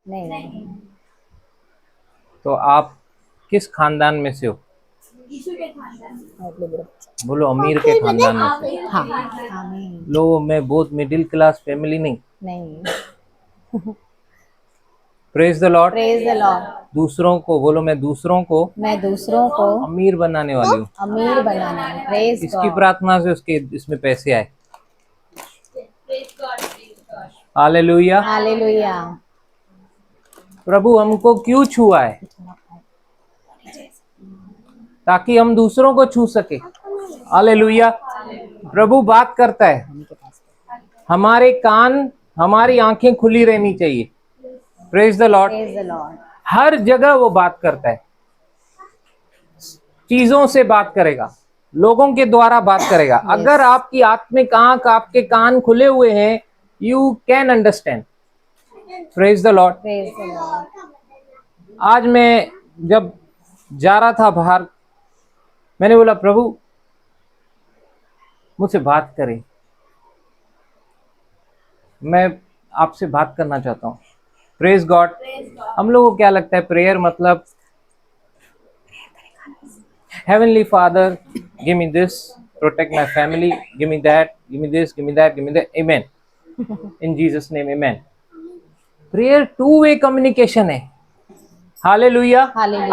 नहीं। तो आप किस खानदान में से हो? यीशु के खानदान। बोलो अमीर के खानदान में से। हाँ, आमीन। लो, मैं बहुत मिडिल क्लास फैमिली नहीं। नहीं। Praise the Lord. Praise the Lord. दूसरों को बोलो, मैं दूसरों को अमीर बनाने वाली हूँ। बनाना है। प्रेज इसकी गॉड। प्रार्थना से उसके इसमें पैसे आए। हालेलुया। हालेलुया। प्रभु हमको क्यों छुआ है? ताकि हम दूसरों को छू सके। हालेलुया। प्रभु बात करता है, हमारे कान हमारी आंखें खुली रहनी चाहिए। Praise the Lord. Praise the Lord. हर जगह वो बात करता है, चीजों से बात करेगा, लोगों के द्वारा बात करेगा। अगर आपकी आत्मिक आंख, आपके कान खुले हुए हैं, you can understand. Praise the Lord. Praise the Lord. आज मैं जब जा रहा था बाहर, मैंने बोला प्रभु मुझसे बात करें, मैं आपसे बात करना चाहता हूँ। Praise God. हम लोगों को क्या लगता है प्रेयर मतलब heavenly father give me this, protect my family, give me that, give me this, give me that, give me that, amen, in Jesus name amen. Prayer two way communication है। Hallelujah.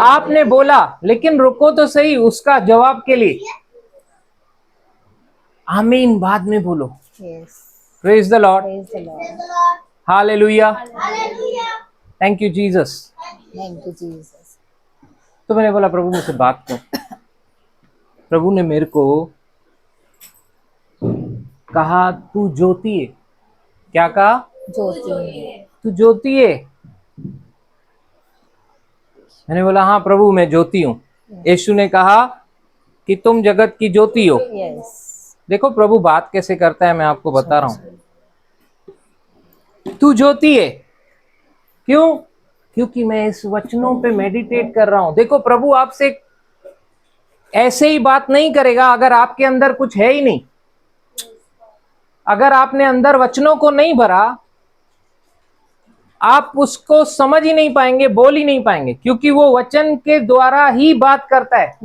आपने बोला, लेकिन रुको तो सही, उसका जवाब के लिए आमीन बाद में बोलो। Praise the Lord. Hallelujah. Thank you Jesus. Thank you Jesus. तो मैंने बोला प्रभु मुझसे बात कर। प्रभु ने मेरे को कहा तू ज्योति है। क्या कहा? ज्योति है। तू ज्योति है। मैंने बोला हाँ प्रभु मैं ज्योति हूँ। यीशु ने कहा कि तुम जगत की ज्योति हो। देखो प्रभु बात कैसे करता है, मैं आपको बता रहा हूँ। तू ज्योति है। क्यों? क्योंकि मैं इस वचनों पे मेडिटेट कर रहा हूं। देखो प्रभु आपसे ऐसे ही बात नहीं करेगा अगर आपके अंदर कुछ है ही नहीं। अगर आपने अंदर वचनों को नहीं भरा, आप उसको समझ ही नहीं पाएंगे, बोल ही नहीं पाएंगे, क्योंकि वो वचन के द्वारा ही बात करता है।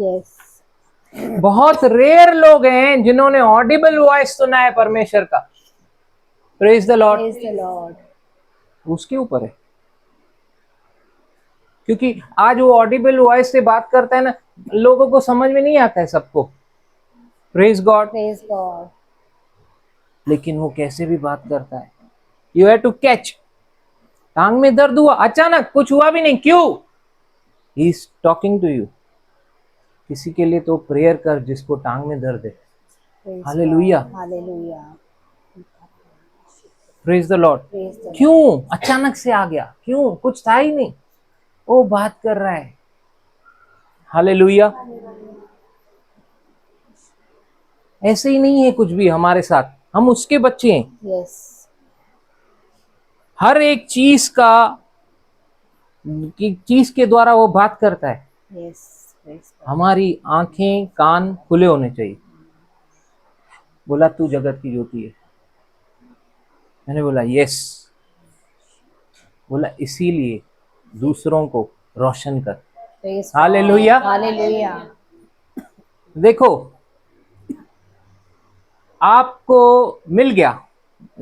बहुत रेयर लोग हैं जिन्होंने ऑडिबल वॉइस सुना है परमेश्वर का। Praise the Lord. उसके ऊपर है, क्योंकि आज वो ऑडिबल वॉइस से बात करता है ना, लोगों को समझ में नहीं आता है सबको। Praise God. लेकिन वो कैसे भी बात करता है। You have to catch. टांग में दर्द हुआ, अचानक कुछ हुआ भी नहीं, क्यों? He is talking to you. किसी के लिए तो प्रेयर कर जिसको टांग में दर्द है। हालेलुया। Praise the Lord. क्यों अचानक से आ गया? क्यों? कुछ था ही नहीं, वो बात कर रहा है। हालेलुया। ऐसे ही नहीं है कुछ भी हमारे साथ, हम उसके बच्चे हैं। हर एक चीज के द्वारा वो बात करता है। हमारी आंखें कान खुले होने चाहिए। बोला तू जगत की ज्योति है। मैंने बोला यस। बोला इसीलिए दूसरों को रोशन कर। हालेलुया। देखो आपको मिल गया,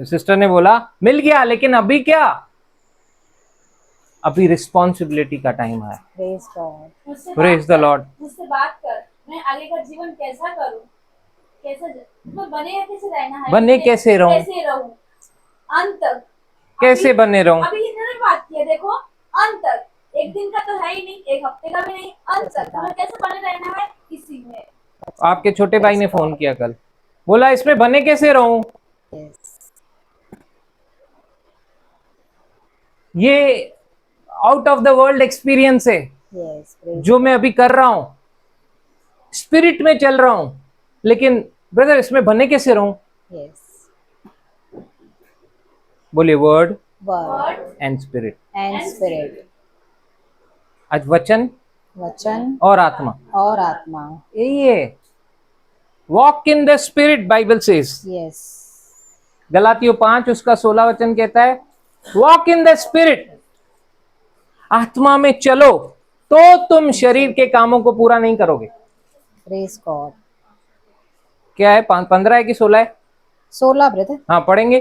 सिस्टर ने बोला मिल गया, लेकिन अभी क्या? अभी रिस्पॉन्सिबिलिटी का टाइम है। Praise the Lord. मुझसे बात कर, मैं आगे का जीवन कैसा करूं, कैसे बने कैसे रहूं अंत तक। कैसे बने रहूं? अभी इन्होंने बात किया, देखो अंत तक, एक दिन का तो है ही नहीं, एक हफ्ते का भी नहीं, अंत तक हमें कैसे बने रहना है इसी में। आपके छोटे भाई ने फोन किया कल, बोला इसमें बने कैसे रहूं? ये out of the world experience है जो मैं अभी कर रहा हूं। स्पिरिट में चल रहा हूं, लेकिन ब्रदर इसमें बने कैसे रहूं? बोलिए वर्ड एंड स्पिरिट। आज वचन और आत्मा यही है। Walk in the spirit, Bible says. गलातियों 5 उसका 16 वचन कहता है वॉक इन द स्पिरिट। आत्मा में चलो तो तुम शरीर के कामों को पूरा नहीं करोगे। Praise God. क्या है, 15 है कि 16 है? 16 ब्रदर। हाँ पढ़ेंगे।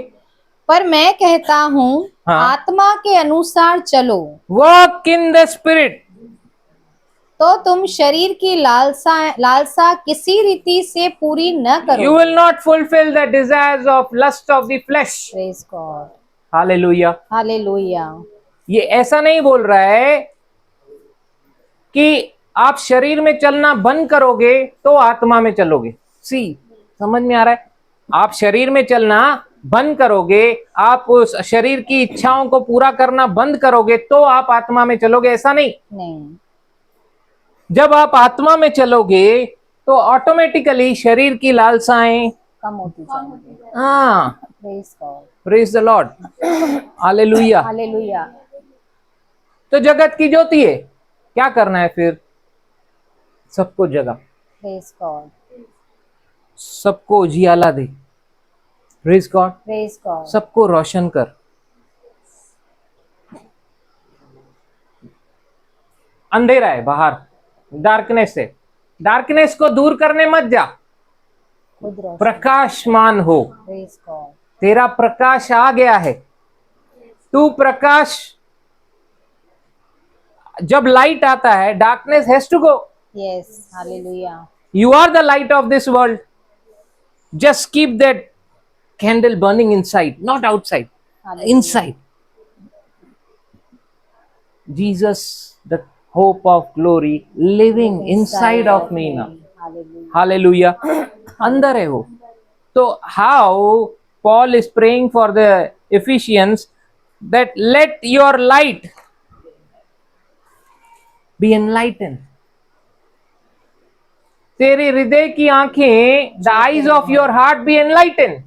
पर मैं कहता हूँ हाँ। आत्मा के अनुसार चलो वॉक इन द स्पिरिट, तो तुम शरीर की लालसा किसी रीति से पूरी न करो। you will not fulfill the desires of lust of the flesh. Praise God. Hallelujah. Hallelujah. ये ऐसा नहीं बोल रहा है कि आप शरीर में चलना बंद करोगे तो आत्मा में चलोगे। सी, समझ में आ रहा है? आप शरीर में चलना बंद करोगे, आप उस शरीर की इच्छाओं को पूरा करना बंद करोगे तो आप आत्मा में चलोगे, ऐसा नहीं। नहीं। जब आप आत्मा में चलोगे तो ऑटोमेटिकली शरीर की लालसाएं कम होती जाएंगी। हाँ, praise God. Praise the Lord. Hallelujah. Hallelujah. तो जगत की ज्योति है, क्या करना है फिर? सबको जगा, प्रेज गॉड। सबको उजियाला दे। Praise God. Praise God. सबको रोशन कर। अंधेरा है बाहर, डार्कनेस है, डार्कनेस को दूर करने मत जा, खुद रोशन। प्रकाशमान हो। Praise God. तेरा प्रकाश आ गया है, तू प्रकाश। जब लाइट आता है, darkness has to go. Yes. Hallelujah. You are the light of this world. Just keep that candle burning inside, not outside, Hallelujah. inside. Jesus, the hope of glory, living inside of me now. Hallelujah. Hallelujah. अंदर है वो। तो how Paul is praying for the Ephesians that let your light be enlightened. तेरे हृदय की आंखें, the eyes of your heart be enlightened,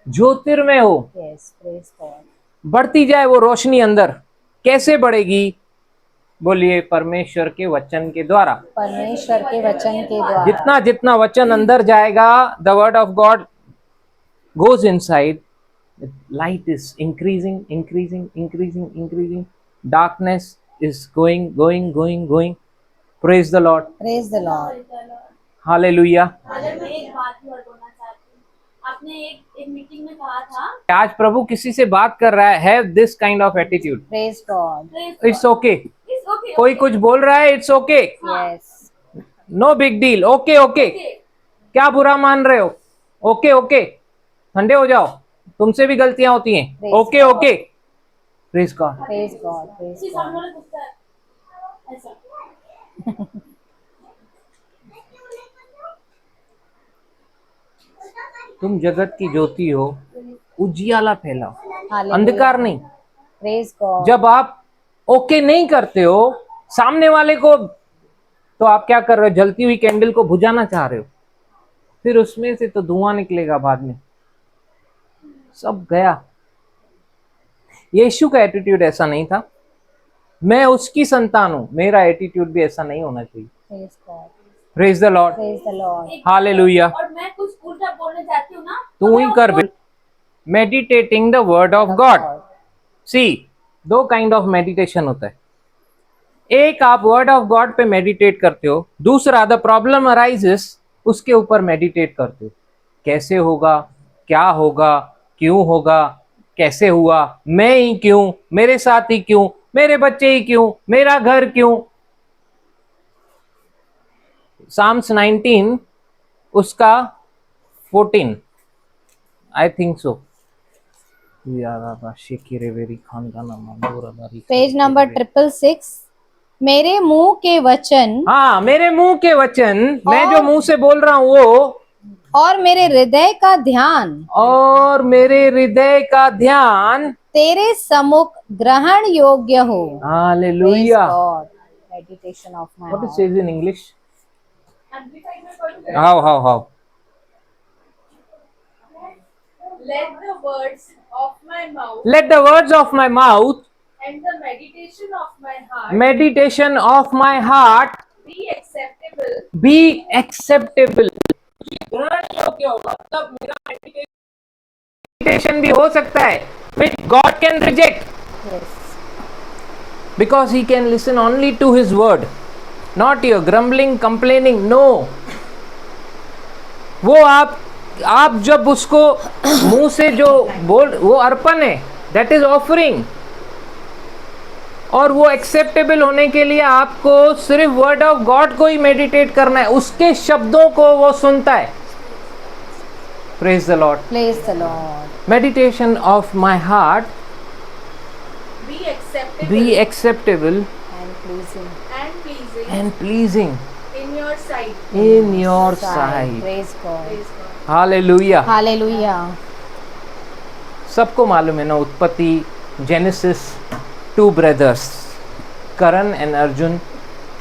ज्योतिर्मय हो। Yes, praise God. बढ़ती जाए वो रोशनी अंदर। कैसे बढ़ेगी? बोलिए, परमेश्वर के वचन के द्वारा। परमेश्वर के वचन के द्वारा। जितना जितना वचन अंदर जाएगा, the word of God goes inside, the light is increasing, increasing, increasing, increasing. Darkness is going. Praise the Lord. Praise the Lord. Hallelujah. मैं एक बात और बोलना चाहती हूँ। आपने एक मीटिंग में कहा था, आज प्रभु किसी से बात कर रहा है, have this kind of attitude. Praise God. It's okay. It's okay, कोई okay. कुछ बोल रहा है, it's okay. Yes. No big deal. Okay. Okay. क्या बुरा मान रहे हो? Okay. ठंडे हो जाओ, तुमसे भी गलतियां होती हैं। Praise Okay. Praise God. Praise God. Praise किसी God. सामने वाला पूछता है ऐसा। तुम जगत की ज्योति हो, उजियाला फैलाओ, Hallelujah. अंधकार नहीं। Praise God. जब आप ओके नहीं करते हो सामने वाले को, तो आप क्या कर रहे हो? जलती हुई कैंडल को बुझाना चाह रहे हो, फिर उसमें से तो धुआं निकलेगा बाद में, सब गया। यीशु का एटीट्यूड ऐसा नहीं था। मैं उसकी संतान हूं, मेरा एटीट्यूड भी ऐसा नहीं होना चाहिए। Praise God. Praise the Lord. Praise the Lord. Hallelujah. और मैं कुछ उल्टा बोलने जाती हूँ ना, तू ही कर बे। Meditating the word of God. See, दो काइंड ऑफ मेडिटेशन होता है। एक, आप वर्ड ऑफ गॉड पे मेडिटेट करते हो, दूसरा द प्रॉब्लम अराइजेस, उसके ऊपर मेडिटेट करते हो। कैसे होगा, क्या होगा, क्यों होगा, कैसे हुआ, मैं ही क्यों, मेरे साथ ही क्यों, मेरे बच्चे ही क्यों, मेरा घर क्यों। Psalms 19 उसका 14 I think so. Page number 666। मेरे मुंह के वचन हाँ, मेरे मुंह के वचन, मैं जो मुंह से बोल रहा हूं वो, और मेरे हृदय का ध्यान, और मेरे हृदय का ध्यान तेरे सम्मुख ग्रहण योग्य हो। Hallelujah. Praise God. Meditation of my What it heart. says in English? Amplified में पढ़ूं? How? Let the words of my mouth Let the words of my mouth, and the meditation of my heart meditation of my heart be acceptable be acceptable. ग्रहण योग्य हो, मतलब मेरा meditation भी हो सकता है which God can reject. Yes. because he can listen only to his word, not your grumbling, complaining. No, वो आप जब उसको मुंह से जो बोल, वो अर्पण है, that is offering, और वो एक्सेप्टेबल होने के लिए आपको सिर्फ वर्ड ऑफ गॉड को ही मेडिटेट करना है, उसके शब्दों को वो सुनता है. Praise the Lord. Praise the Lord. Meditation of my heart be be acceptable And pleasing. and and pleasing pleasing in your sight. in your sight. Praise God. Praise God. Hallelujah. Hallelujah. सबको मालूम है ना, उत्पत्ति, genesis, 2 brothers, Karan and Arjun,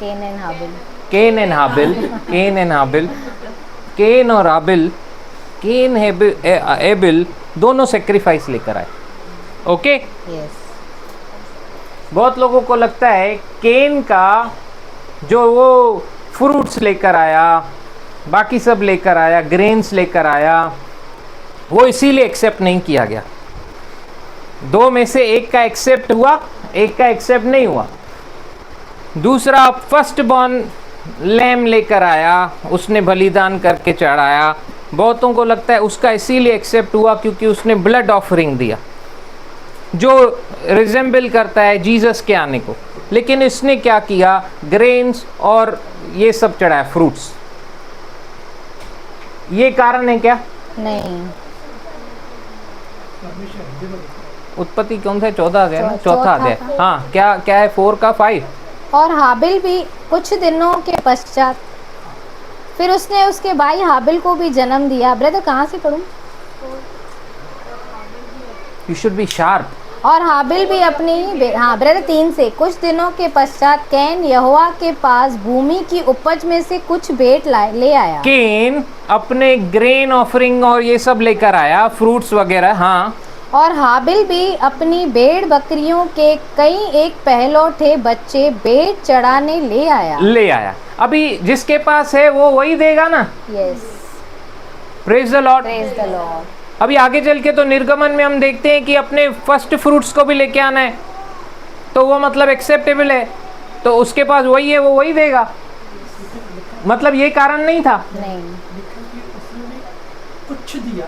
Cain and Habil. Cane and Habil, cane and हाबिल, केन और हाबिल, केन AVL दोनों sacrifice लेकर आए. Okay. Yes. बहुत लोगों को लगता है केन का जो वो फ्रूट्स लेकर आया, बाकी सब लेकर आया, ग्रेन्स लेकर आया, वो इसीलिए एक्सेप्ट नहीं किया गया. 2 में से एक का एक्सेप्ट हुआ, एक का एक्सेप्ट नहीं हुआ. दूसरा फर्स्ट बॉर्न लैम लेकर आया, उसने बलिदान करके चढ़ाया. बहुतों को लगता है उसका इसीलिए एक्सेप्ट हुआ क्योंकि उसने ब्लड ऑफरिंग दिया, जो रिजेंबल करता है जीसस के आने को. लेकिन इसने क्या किया, ग्रेन्स और ये सब चढ़ाया, फ्रूट्स. ये कारण है क्या? नहीं. उत्पत्ति कौन सा 14 अध्याय ना, चौथा चौथा अध्याय. था। हाँ, क्या है 4 का 5. और हाबिल भी कुछ दिनों के पश्चात फिर उसने उसके भाई हाबिल को भी जन्म दिया. ब्रदर कहाँ से पढ़ूं? You should be sharp. और हाबिल भी अपनी हाँ ब्रदर 3 से, कुछ दिनों के पश्चात कैन यहोवा के पास भूमि की उपज में से कुछ भेंट ले आया. केन अपने ग्रेन ऑफरिंग और ये सब लेकर आया, फ्रूट्स वगैरह. हाँ. और हाबिल भी अपनी भेड़ बकरियों के कई एक पहलौठे बच्चे भेंट चढ़ाने ले आया. अभी जिसके पास है वो वही देगा ना. Yes. Praise the Lord. Praise the Lord. अभी आगे चल के तो निर्गमन में हम देखते हैं कि अपने फर्स्ट फ्रूट्स को भी लेके आना है, तो वो मतलब एक्सेप्टेबल है, तो उसके पास वही है, वो वही देगा. मतलब ये कारण नहीं था. नहीं. कुछ दिया,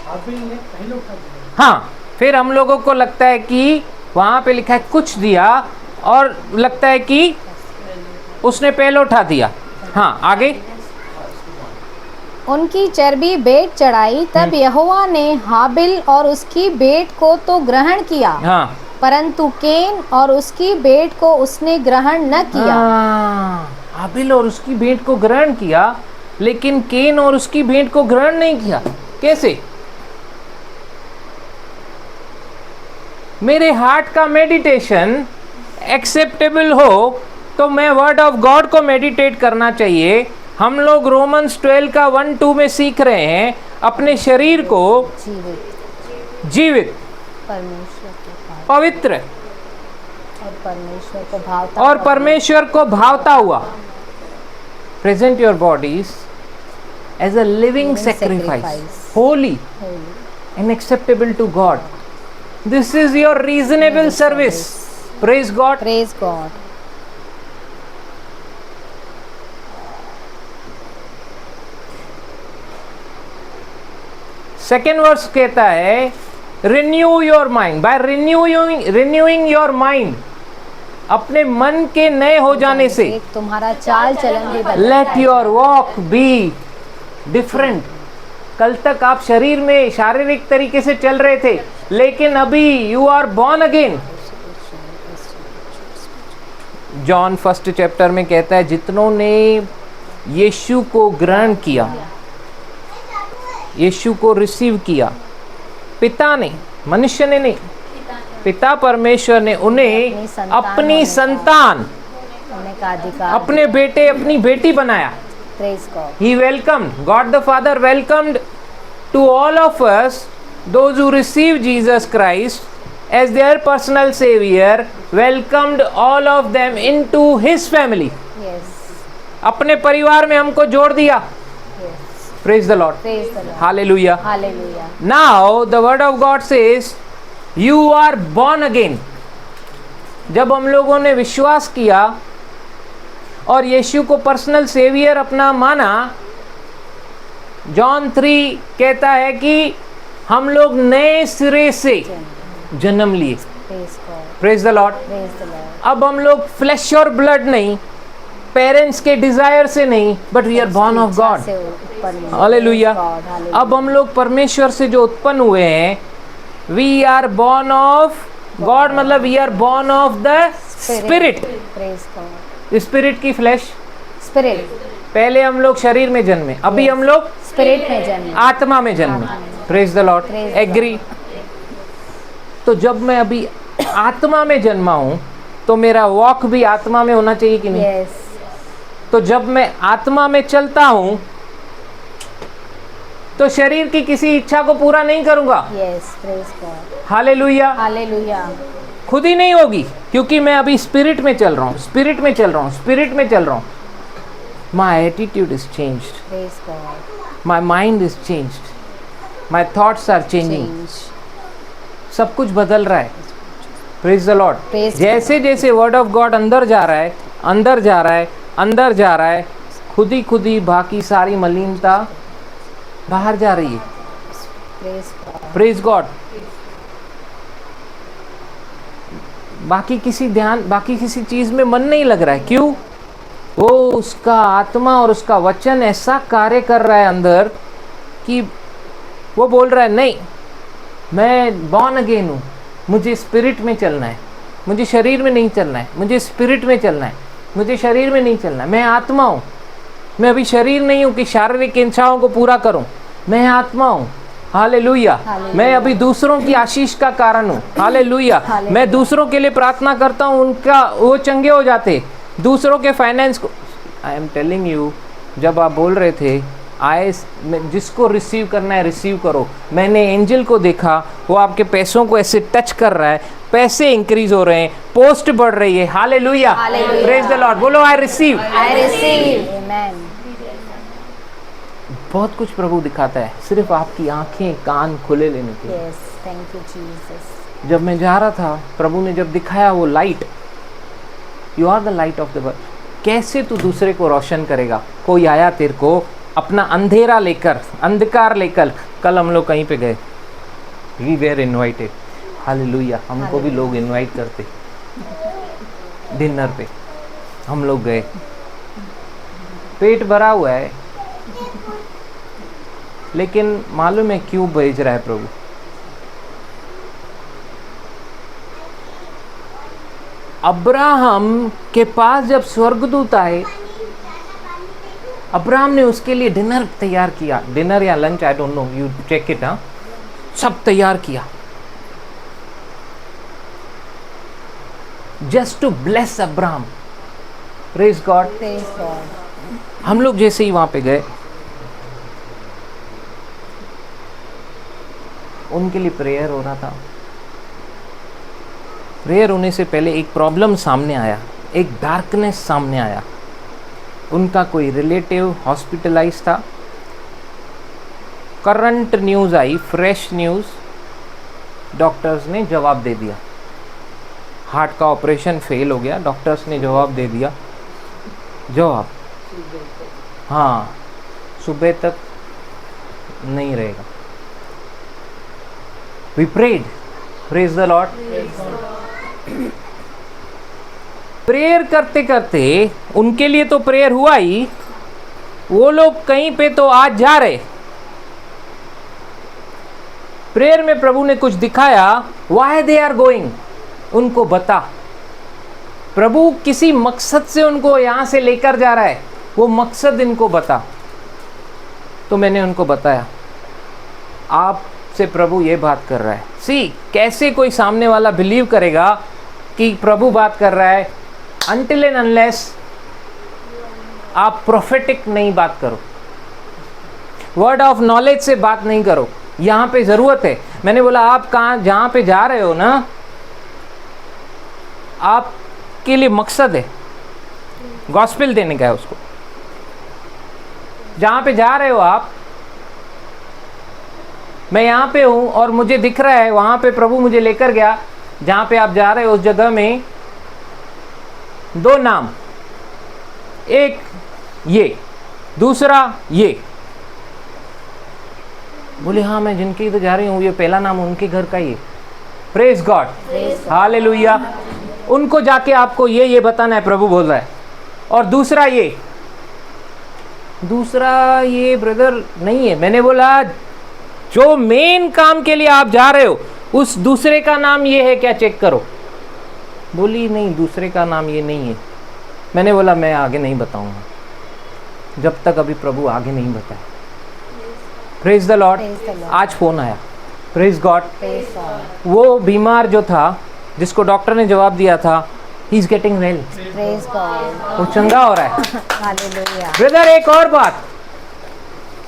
हाबिल ने पहले उठा दिया. हाँ, फिर हम लोगों को लगता है कि वहां पे लिखा है कुछ दिया, और लगता है कि उसने पहले उठा दिया. हाँ, आगे. उनकी चर्बी भेंट चढ़ाई, तब यहोवा ने हाबिल और उसकी भेंट को तो ग्रहण किया, हाँ. परंतु केन और उसकी भेंट को उसने ग्रहण न किया. हाबिल और उसकी भेंट को ग्रहण किया, लेकिन केन और उसकी भेंट को ग्रहण नहीं किया. कैसे? मेरे हार्ट का मेडिटेशन एक्सेप्टेबल हो तो मैं वर्ड ऑफ गॉड को मेडिटेट करना चाहिए. हम लोग रोमन्स 12 का 1-2 में सीख रहे हैं अपने शरीर को जीवित, परमेश्वर के पास पवित्र और परमेश्वर को भावता हुआ. Present your bodies as a living sacrifice, holy and acceptable to God. This is your reasonable service. Praise God. Praise God. Second verse कहता है renew your mind. By renewing your mind, अपने मन के नए हो जाने से तुम्हारा चाल चलन भी बदल let your walk be different. कल तक आप शरीर में शारीरिक तरीके से चल रहे थे, लेकिन अभी you are born again. John 1 chapter में कहता है जितनों ने यीशु को ग्रहण किया, यीशु को रिसीव किया, पिता ने, मनुष्य ने नहीं, पिता परमेश्वर ने उन्हें अपनी संतान, अपने बेटे, अपनी बेटी बनाया. Praise God. He welcomed, God the Father welcomed to all of us, those who receive Jesus Christ as their personal savior, welcomed all of them into his family. Yes. अपने परिवार में हमको जोड़ दिया. Praise the Lord. Praise the Lord. Hallelujah. Hallelujah. Now the word of God says you are born again. जब हम लोगों ने विश्वास किया और यीशु को पर्सनल सेवियर अपना माना, जॉन 3 कहता है कि हम लोग नए सिरे से जन्म लिए। Praise God. Praise the Lord. Praise the Lord. अब हम लोग फ्लैश और ब्लड नहीं, पेरेंट्स के डिजायर से नहीं, but we are born of God. से उत्पन्न हुए। हालेलुया। Praise God. Hallelujah. अब हम लोग परमेश्वर से जो उत्पन्न हुए हैं, we are born of God, मतलब we are born of the spirit. Praise God. Spirit की फ्लैश, Spirit. पहले हम लोग शरीर में जन्मे, अभी हम लोग Spirit में जन्मे। आत्मा में जन्मे। Praise the Lord. Praise agree. तो जब मैं अभी आत्मा में जन्मा हूं, तो मेरा वॉक भी आत्मा में होना चाहिए कि नहीं? Yes. तो जब मैं आत्मा में चलता हूं, तो शरीर की किसी इच्छा को पूरा नहीं करूंगा। Yes. Praise God. Hallelujah. Hallelujah. खुद ही नहीं होगी, क्योंकि मैं अभी स्पिरिट में चल रहा हूं, स्पिरिट में चल रहा हूं, स्पिरिट में चल रहा हूं। My attitude is changed, Praise God. My mind is changed, my thoughts are changing. Change. सब कुछ बदल रहा है। Praise the Lord. Praise जैसे जैसे वर्ड ऑफ गॉड अंदर जा रहा है, अंदर जा रहा है, अंदर जा रहा है, खुद ही बाकी सारी मलिनता बाहर जा रही है। Praise God. Praise God. बाकी किसी चीज में मन नहीं लग रहा है। क्यों? वो उसका आत्मा और उसका वचन ऐसा कार्य कर रहा है अंदर कि वो बोल रहा है, नहीं, मैं बॉर्न अगेन हूँ, मुझे स्पिरिट में चलना है, मुझे शरीर में नहीं चलना है, मुझे स्पिरिट में चलना है, मुझे शरीर में नहीं चलना है। मैं आत्मा हूँ, मैं अभी शरीर नहीं हूँ कि शारीरिक इच्छाओं को पूरा करूँ, मैं आत्मा हूँ। हालेलुया। मैं अभी दूसरों की आशीष का कारण हूँ। हालेलुया। मैं दूसरों के लिए प्रार्थना करता हूँ, उनका वो चंगे हो जाते, दूसरों के फाइनेंस को। आई एम टेलिंग यू, जब आप बोल रहे थे आए, जिसको रिसीव करना है रिसीव करो, मैंने एंजल को देखा, वो आपके पैसों को ऐसे टच कर रहा है, पैसे इंक्रीज हो रहे हैं, पोस्ट बढ़ रही है। हालेलुया। Praise the Lord. बोलो I receive. I receive. Amen. बहुत कुछ प्रभु दिखाता है, सिर्फ आपकी आंखें कान खुले लेने के। Yes. Thank you, Jesus. जब मैं जा रहा था, प्रभु ने जब दिखाया वो light, you are the light of the world, कैसे तू दूसरे को रोशन करेगा? कोई आया तेरे को अपना अंधेरा लेकर, अंधकार लेकर। कल हम लोग कहीं पे गए, वी वेर इन्वाइटेड। हालेलुया। हमको भी लोग इनवाइट करते डिनर पे, हम लोग गए, पेट भरा हुआ है, लेकिन मालूम है क्यों भेज रहा है प्रभु? अब्राहम के पास जब स्वर्गदूत आए, अब्राहम ने उसके लिए डिनर तैयार किया, डिनर या lunch, I don't know, you check it. हाँ, सब तैयार किया, just to bless Abraham. Praise God. Praise God. हम लोग जैसे ही वहां पे गए, उनके लिए प्रेयर हो रहा था। प्रेयर होने से पहले एक प्रॉब्लम सामने आया, एक डार्कनेस सामने आया। उनका कोई रिलेटिव हॉस्पिटलाइज था। करंट न्यूज़ आई, फ्रेश न्यूज़, डॉक्टर्स ने जवाब दे दिया, हार्ट का ऑपरेशन फेल हो गया। डॉक्टर्स ने जवाब दे दिया, जवाब, हाँ, सुबह तक नहीं रहेगा। We prayed. Praise the Lord. Prayer करते करते उनके लिए तो प्रेयर हुआ ही, वो लोग कहीं पे तो आज जा रहे। प्रेयर में प्रभु ने कुछ दिखाया, why they are going, उनको बता। प्रभु किसी मकसद से उनको यहां से लेकर जा रहा है, वो मकसद इनको बता। तो मैंने उनको बताया, आप से प्रभु ये बात कर रहा है। सी, कैसे कोई सामने वाला बिलीव करेगा कि प्रभु बात कर रहा है, अनटिल एंड अनलेस आप प्रोफेटिक नहीं बात करो, वर्ड ऑफ नॉलेज से बात नहीं करो। यहाँ पे जरूरत है। मैंने बोला, आप कहाँ जहाँ पे जा रहे हो ना, आपके लिए मकसद है, गॉस्पेल देने का है उसको। जहाँ पे जा रहे हो आप, मैं यहाँ पे हूँ और मुझे दिख रहा है, वहाँ पे प्रभु मुझे लेकर गया, जहाँ पे आप जा रहे हो उस जगह में दो नाम, एक ये, दूसरा ये। बोले हाँ मैं जिनके इधर जा रही हूँ ये पहला नाम उनके घर का ही है। Praise God, hallelujah. उनको जाके आपको ये बताना है, प्रभु बोल रहा है। और दूसरा ये ब्रदर नहीं है। मैंने बोला जो मेन काम के लिए आप जा रहे हो उस दूसरे का नाम ये है क्या, चेक करो। बोली नहीं दूसरे का नाम ये नहीं है। मैंने बोला मैं आगे नहीं बताऊंगा जब तक अभी प्रभु आगे नहीं बताए। Praise the Lord. आज फोन आया, प्रेज गॉड। वो बीमार जो था जिसको डॉक्टर ने जवाब दिया था he is getting well, praise God, वो चंगा हो रहा है। हालेलुया। ब्रदर एक और बात,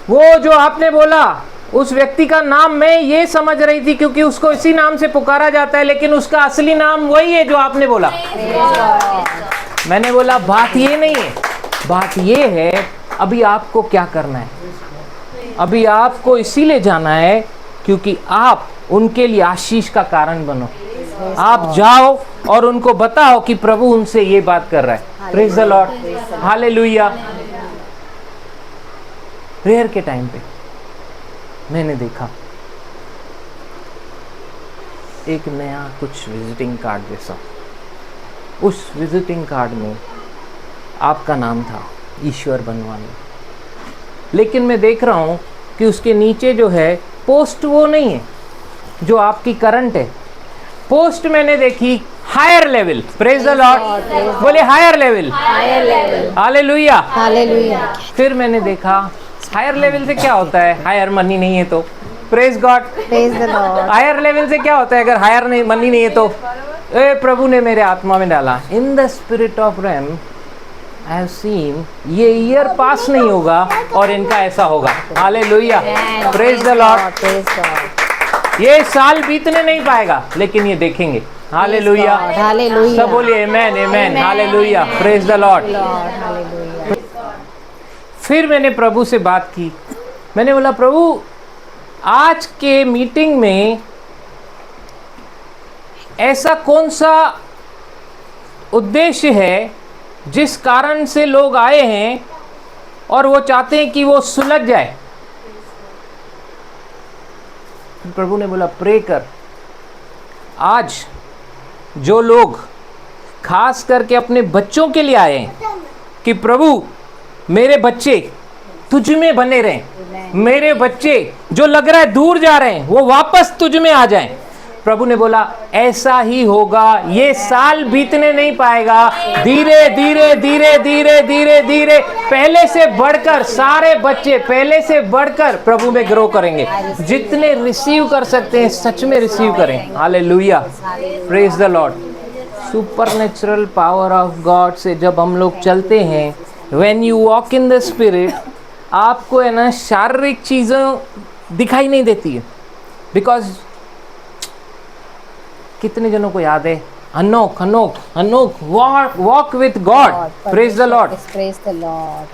वो जो आपने बोला उस व्यक्ति का नाम मैं ये समझ रही थी क्योंकि उसको इसी नाम से पुकारा जाता है, लेकिन उसका असली नाम वही है जो आपने बोला। मैंने बोला बात ये नहीं है, बात ये है अभी आपको क्या करना है। अभी आपको इसीलिए जाना है क्योंकि आप उनके लिए आशीष का कारण बनो। आप जाओ और उनको बताओ कि प्रभु उनसे ये बात कर रहा है। Praise the Lord, hallelujah. Prayer के टाइम पे मैंने देखा एक नया कुछ विजिटिंग कार्ड जैसा, उस विजिटिंग कार्ड में आपका नाम था ईश्वर बनवानी, लेकिन मैं देख रहा हूं कि उसके नीचे जो है पोस्ट वो नहीं है जो आपकी करंट है। पोस्ट मैंने देखी higher level. Praise the Lord, बोले हायर लेवल, हालेलुया, हालेलुया। फिर मैंने देखा हायर लेवल से क्या होता है, हायर मनी नहीं है तो। Praise God, praise the Lord. Higher level से क्या होता है अगर हायर नहीं मनी नहीं है तो। प्रभु ने मेरे आत्मा में डाला, in the spirit of ram I have seen, ये ईयर पास नहीं होगा और इनका ऐसा होगा। Hallelujah, praise the Lord. Praise God. ये साल बीतने नहीं पाएगा लेकिन ये देखेंगे। Hallelujah, hallelujah. सब बोलिए amen, amen, hallelujah, praise the Lord. Hallelujah. फिर मैंने प्रभु से बात की। मैंने बोला प्रभु आज के मीटिंग में ऐसा कौन सा उद्देश्य है जिस कारण से लोग आए हैं और वो चाहते हैं कि वो सुलझ जाए। प्रभु ने बोला प्रे कर। आज जो लोग खास करके अपने बच्चों के लिए आए हैं कि प्रभु मेरे बच्चे तुझ में बने रहें, मेरे बच्चे जो लग रहा है दूर जा रहे हैं वो वापस तुझ में आ जाएं। प्रभु ने बोला ऐसा ही होगा, ये साल बीतने नहीं पाएगा, धीरे धीरे धीरे धीरे धीरे धीरे पहले से बढ़कर सारे बच्चे पहले से बढ़कर प्रभु में ग्रो करेंगे। जितने रिसीव कर सकते हैं सच में रिसीव करें। Hallelujah, praise the Lord. Supernatural power of God से जब हम लोग चलते हैं, when you walk in the spirit, आपको है ना शारीरिक चीज़ें दिखाई नहीं देती है। बिकॉज कितने जनों को याद है Enoch Enoch Enoch, walk with God. Praise the Lord, praise the Lord.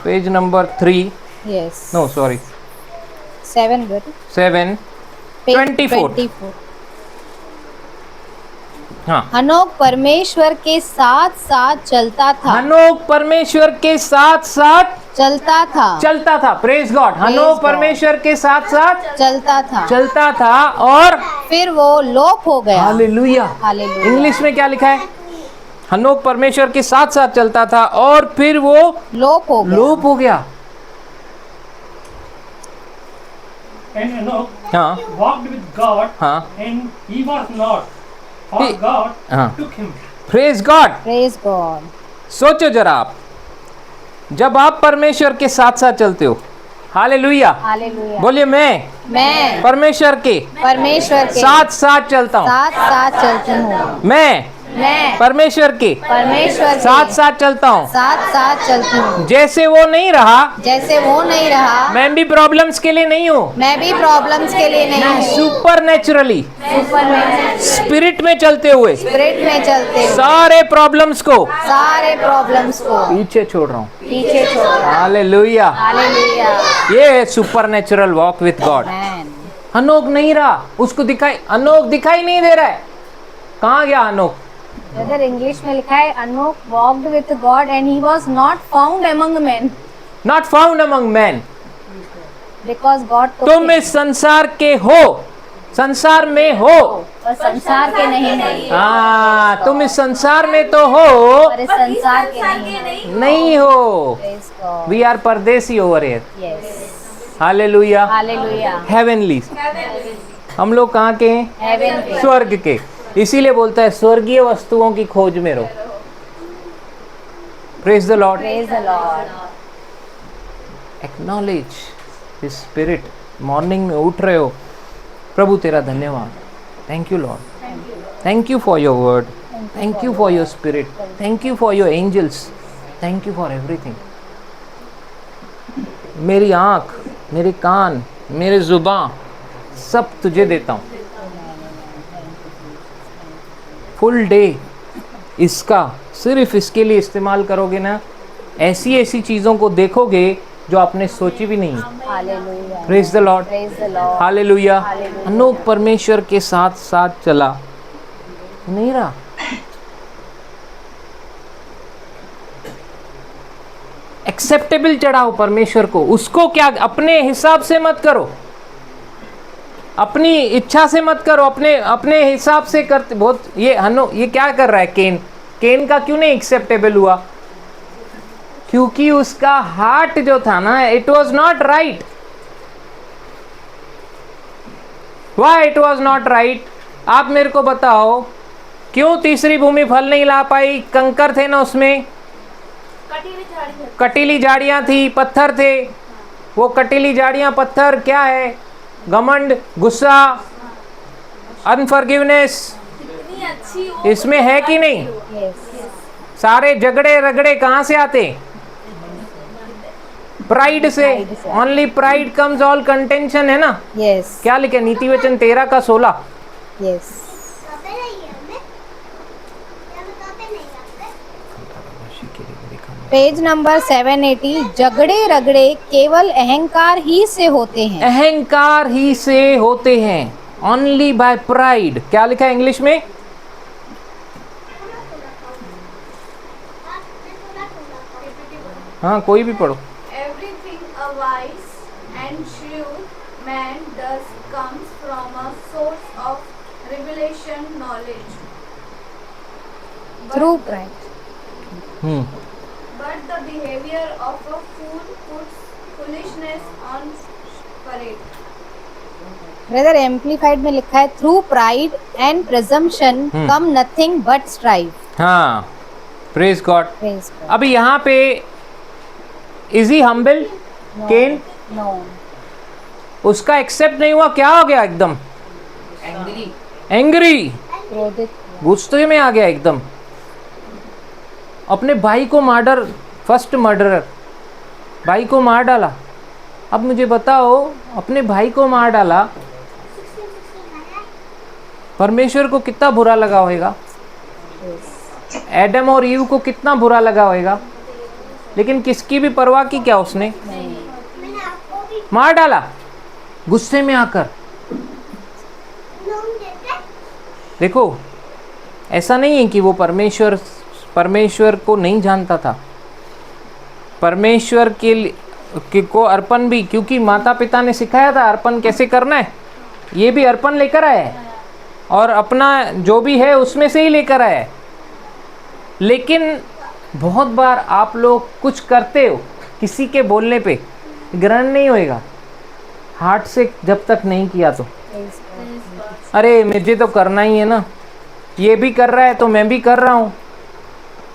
Page number 3, yes, no sorry 7 brother, 7 24। हाँ, हनोक परमेश्वर के साथ साथ चलता था। हनोक परमेश्वर के साथ साथ चलता था। चलता था। प्रेज गॉड, हनोक परमेश्वर के साथ साथ चलता था। चलता था और फिर वो लोप हो गया। हालेलुया। हालेलुया। इंग्लिश में क्या लिखा है? हनोक परमेश्वर के साथ साथ चलता था और फिर वो लोप हो गया। लोप हो गया। And Enoch हाँ walked with God, हाँ and he was not, for He- God हाँ, took him. Praise God. Praise God. सोचो जरा आप, जब आप परमेश्वर के साथ साथ चलते हो, हालेलुया, हालेलुया। बोलिए मैं परमेश्वर के परमेश्वर के साथ साथ चलता हूँ। साथ चलती हूँ। मैं परमेश्वर के परमेश्वर के साथ चलता हूँ। साथ चलती हूँ। जैसे वो नहीं रहा, जैसे वो नहीं रहा, मैं भी प्रॉब्लम्स के लिए नहीं हूँ। मैं भी प्रॉब्लम्स के लिए नहीं हूँ। सुपर नेचुरली स्पिरिट में चलते हुए स्पिरिट में चलते हुए सारे प्रॉब्लम्स को पीछे छोड़ रहा हूँ। पीछे छोड़ा। Hallelujah, hallelujah. ये है super natural walk with God. Amen. Anouk नहीं रहा, उसको अनोक दिखाई नहीं दे रहा है। कहाँ गया हनोक? ब्रदर इंग्लिश में लिखा है Anouk walked with God and he was not found among men not found among man. Because God तुम इस संसार के हो, संसार में हो, और संसार के नहीं है। हाँ तुम इस संसार में तो हो, और इस संसार के नहीं नहीं हो। Praise God. वी आर परदेसी over here. Yes. Hallelujah. Hallelujah. Heavenly. हम लोग कहाँ के हैं? Heaven के। स्वर्ग के। इसीलिए बोलता है स्वर्गीय वस्तुओं की खोज में रहो। Praise the Lord. Praise the Lord. Acknowledge his spirit. Morning में उठ रहे हो, प्रभु तेरा धन्यवाद। Thank you Lord, thank you for your word, thank you for your spirit, thank you for your angels, thank you for everything. मेरी आँख, मेरे कान, मेरे जुबान सब तुझे देता हूँ। फुल डे इसका सिर्फ इसके लिए इस्तेमाल करोगे ना, ऐसी ऐसी चीज़ों को देखोगे जो आपने सोची भी नहीं। Hallelujah. Praise the Lord. Praise the Lord. Hallelujah. Anouk परमेश्वर के साथ साथ चला नहीं रहा। एक्सेप्टेबल चढ़ाओ परमेश्वर को। उसको क्या अपने हिसाब से मत करो, अपनी इच्छा से मत करो, अपने हिसाब से करते। बहुत ये क्या कर रहा है केन का क्यों नहीं एक्सेप्टेबल हुआ? क्योंकि उसका हार्ट जो था ना, it was not right. Why it was not right? आप मेरे को बताओ, क्यों तीसरी भूमि फल नहीं ला पाई? कंकर थे ना उसमें, कटीली झाड़ियां थी, पत्थर थे। वो कटीली झाड़ियां, पत्थर क्या है? घमंड, गुस्सा, अनफॉरगिवनेस, इसमें है कि नहीं? सारे झगड़े रगड़े कहाँ से आते? प्राइड से। Only pride comes all contention, है ना? Yes. क्या लिखे? नीति वचन 13 का 16। Yes. Page number 780। झगड़े रगड़े केवल अहंकार ही से होते हैं। अहंकार ही से होते हैं। Only by pride. क्या लिखा है इंग्लिश में? हाँ कोई भी पढ़ो। Everything a wise and shrewd man does comes from a source of revelation knowledge. Through pride. But the behavior of a fool puts foolishness on parade. Brother amplified में लिखा है through pride and presumption come nothing but strive. हाँ praise God. Praise God. अभी यहाँ पे is he humble? Cain No. उसका accept नहीं हुआ, क्या हो गया? एकदम एंग्री, क्रोधित। गुस्से में आ गया एकदम। अपने भाई को मर्डर, फर्स्ट मर्डरर, भाई को मार डाला। अब मुझे बताओ, अपने भाई को मार डाला, परमेश्वर को कितना बुरा लगा होगा? एडम और ईव को कितना बुरा लगा होगा? लेकिन किसकी भी परवाह की क्या उसने? मार डाला गुस्से में आकर। देखो, ऐसा नहीं है कि वो परमेश्वर को नहीं जानता था। परमेश्वर को अर्पण भी, क्योंकि माता पिता ने सिखाया था अर्पण कैसे करना है। ये भी अर्पण लेकर आया है और अपना जो भी है उसमें से ही लेकर आया है। लेकिन बहुत बार आप लोग कुछ करते हो, किसी के बोलने पे ग्रहण नहीं होएगा, हार्ट से जब तक नहीं किया तो। अरे मुझे तो करना ही है ना, ये भी कर रहा है तो मैं भी कर रहा हूँ,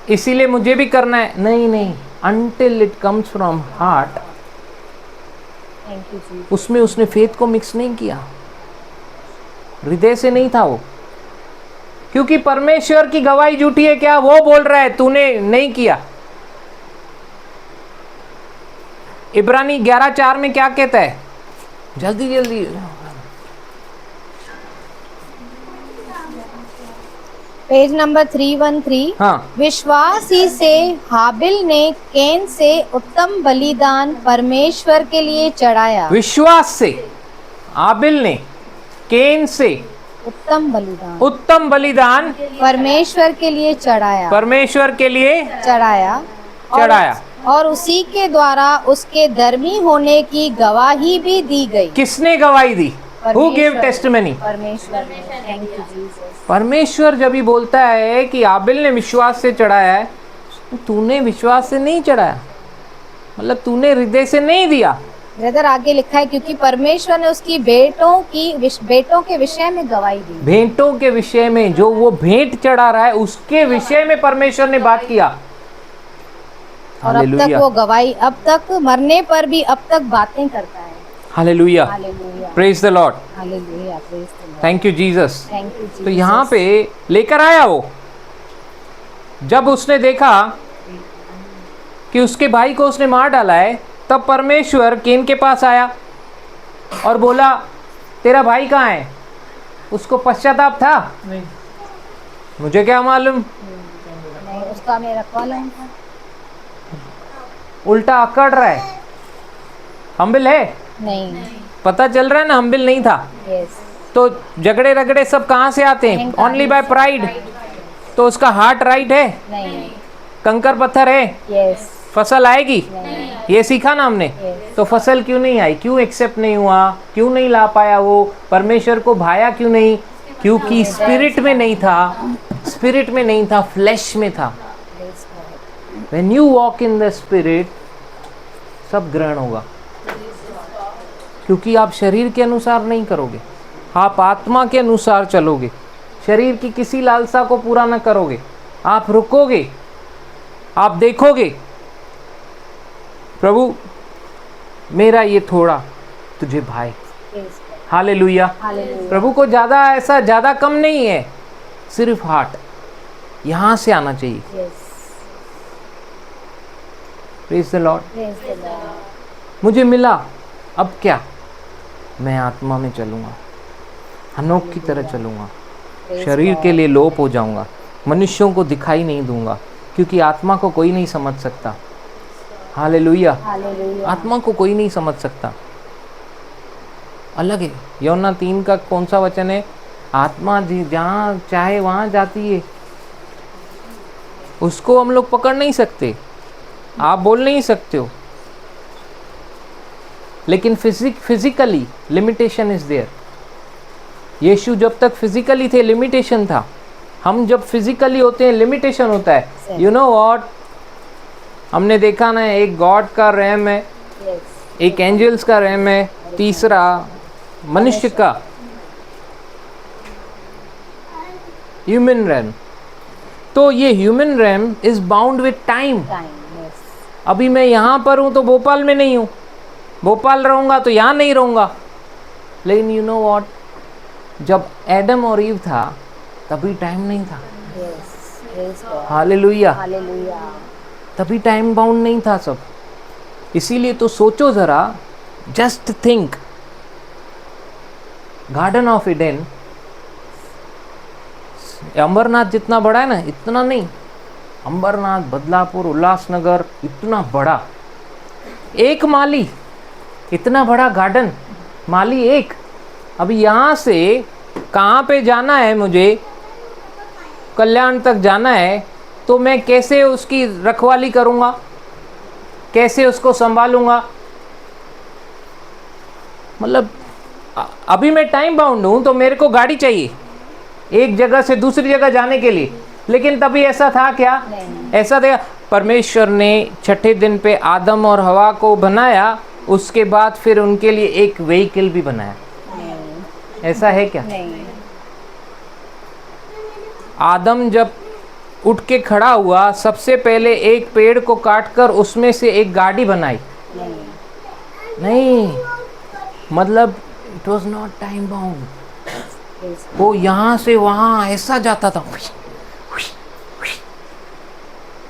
इसीलिए मुझे भी करना है। नहीं, until it comes from heart, उसमें उसने फेथ को मिक्स नहीं किया, हृदय से नहीं था वो। क्योंकि परमेश्वर की गवाही झूठी है क्या? वो बोल रहा है तूने नहीं किया। इब्रानी 11:4 में क्या कहता है? जल्दी जल्दी। Page number 313। हाँ, विश्वास ही से हाबिल ने कैन से उत्तम बलिदान परमेश्वर के लिए चढ़ाया। विश्वास से हाबिल ने कैन से उत्तम बलिदान उत्तम बलिदान परमेश्वर के लिए चढ़ाया परमेश्वर के लिए चढ़ाया चढ़ाया। और उसी के द्वारा उसके धर्मी होने की गवाही भी दी गई। किसने गवाही दी? Who give testimony? परमेश्वर। Thank you Jesus. परमेश्वर जब ही बोलता है कि आबिल ने विश्वास से चढ़ाया है, तो तूने विश्वास से नहीं चढ़ाया, मतलब तूने हृदय से नहीं दिया। ब्रदर आगे लिखा है क्योंकि परमेश्वर ने उसकी बेटों के विषय में गवाही दी। भेंटों के विषय में, जो वो भेंट चढ़ा रहा है उसके विषय में परमेश्वर ने बात किया। और अब तक वो गवाही, अब तक मरने पर भी अब तक बातें करता है। Hallelujah, hallelujah, praise the Lord, hallelujah, praise the Lord. Thank you Jesus. Thank you Jesus. तो यहाँ पे लेकर आया वो, जब उसने देखा कि उसके भाई को उसने मार डाला है, तब परमेश्वर केन के पास आया और बोला तेरा भाई कहाँ है? उसको पश्चाताप था? नहीं, मुझे क्या मालूम, नहीं, उसका मेरा कॉलम था। उल्टा अकड़ रहा है। हम्बिल है? नहीं। पता चल रहा है ना, हम्बिल नहीं था। यस। तो झगड़े रगड़े सब कहाँ से आते हैं? Only by pride. तो उसका हार्ट राइट है? नहीं। कंकर पत्थर है? यस। फसल आएगी? ये सीखा ना हमने। Yes. तो फसल क्यों नहीं आई? क्यों एक्सेप्ट नहीं हुआ? क्यों नहीं ला पाया? वो परमेश्वर को भाया क्यों नहीं? क्योंकि स्पिरिट में नहीं था, स्पिरिट में नहीं था, फ्लैश में था। When you walk in the spirit, सब ग्रहण होगा, क्योंकि आप शरीर के अनुसार नहीं करोगे, आप आत्मा के अनुसार चलोगे। शरीर की किसी लालसा को पूरा न करोगे, आप रुकोगे, आप देखोगे प्रभु मेरा ये थोड़ा तुझे भाई। हालेलुया। हालेलुया। प्रभु को ज़्यादा ऐसा ज़्यादा कम नहीं है, सिर्फ हार्ट यहाँ से आना चाहिए। Yes. Praise the Lord. Praise the Lord. मुझे मिला, अब क्या? मैं आत्मा में चलूँगा, हनोक की तरह चलूँगा, शरीर के लिए लोप हो जाऊँगा, मनुष्यों को दिखाई नहीं दूंगा, क्योंकि आत्मा को कोई नहीं समझ सकता। हालेलुया। हालेलुया। आत्मा को कोई नहीं समझ सकता, अलग है। यूहन्ना 3 का कौन सा वचन है? आत्मा जहाँ चाहे वहाँ जाती है, उसको हम लोग पकड़ नहीं सकते, आप बोल नहीं सकते हो, लेकिन फिजिकली लिमिटेशन इज देयर। यीशु जब तक फिजिकली थे लिमिटेशन था, हम जब फिजिकली होते हैं लिमिटेशन होता है। यू नो व्हाट, हमने देखा ना, एक गॉड का रैम है, एक एंजल्स का रैम है, तीसरा मनुष्य का ह्यूमन रैम। तो ये human RAM is bound with time. अभी मैं यहाँ पर हूँ तो भोपाल में नहीं हूँ, भोपाल रहूँगा तो यहाँ नहीं रहूँगा। लेकिन यू नो व्हाट, जब एडम और ईव था तभी टाइम नहीं था। हालेलुया। हालेलुया। तभी टाइम बाउंड नहीं था सब। इसीलिए तो सोचो ज़रा, just think, garden of Eden Ambernath जितना बड़ा है ना, इतना नहीं, अंबरनाथ, बदलापुर, उल्लासनगर इतना बड़ा, एक माली, इतना बड़ा गार्डन, माली एक। अभी यहाँ से कहाँ पे जाना है मुझे, कल्याण तक जाना है, तो मैं कैसे उसकी रखवाली करूँगा, कैसे उसको संभालूँगा? मतलब अभी मैं टाइम बाउंड हूँ तो मेरे को गाड़ी चाहिए एक जगह से दूसरी जगह जाने के लिए, लेकिन तभी ऐसा था क्या? ऐसा था, परमेश्वर ने छठे दिन पे आदम और हवा को बनाया, उसके बाद फिर उनके लिए एक व्हीकल भी बनाया। ऐसा है क्या? नहीं। आदम जब उठ के खड़ा हुआ, सबसे पहले एक पेड़ को काटकर उसमें से एक गाड़ी बनाई? नहीं, मतलब it was not time bound. वो यहाँ से वहाँ ऐसा जाता था।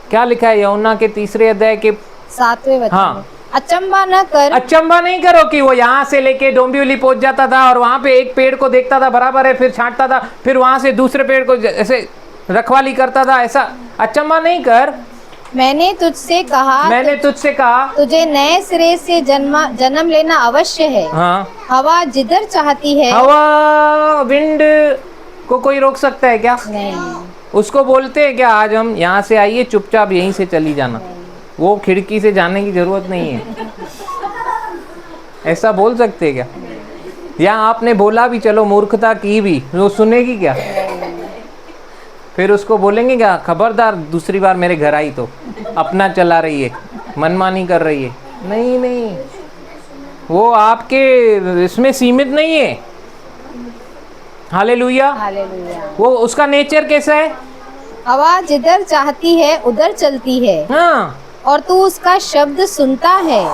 क्या लिखा है यूहन्ना के 3 अध्याय के 7वें वचन हाँ। में, अचंभा न कर, अचंभा नहीं करो कि वो यहाँ से लेके डोंबिवली पहुंच जाता था और वहां पे एक पेड़ को देखता था बराबर है, फिर छांटता था, फिर वहां से दूसरे पेड़ को ऐसे रखवाली करता था। ऐसा अचंभा नहीं कर, मैंने तुझसे कहा तुझे नए सिरे से जन्म लेना अवश्य है। हाँ, हवा जिधर चाहती है। हवा विंड को कोई रोक सकता है क्या? नहीं। उसको बोलते हैं क्या आज हम यहाँ से आइए, चुपचाप यहीं से चली जाना, वो खिड़की से जाने की जरूरत नहीं है, ऐसा बोल सकते हैं क्या? या आपने बोला भी, चलो मूर्खता की भी, वो सुनेगी क्या? फिर उसको बोलेंगे क्या, खबरदार दूसरी बार मेरे घर आई तो अपना चला रही है, मनमानी कर रही है? नहीं नहीं, वो आपके इसमें सीमित नहीं है। हालेलुया। हालेलुया। वो उसका नेचर कैसा है? हवा जिधर चाहती है उधर चलती है। हाँ, और तू उसका शब्द सुनता है।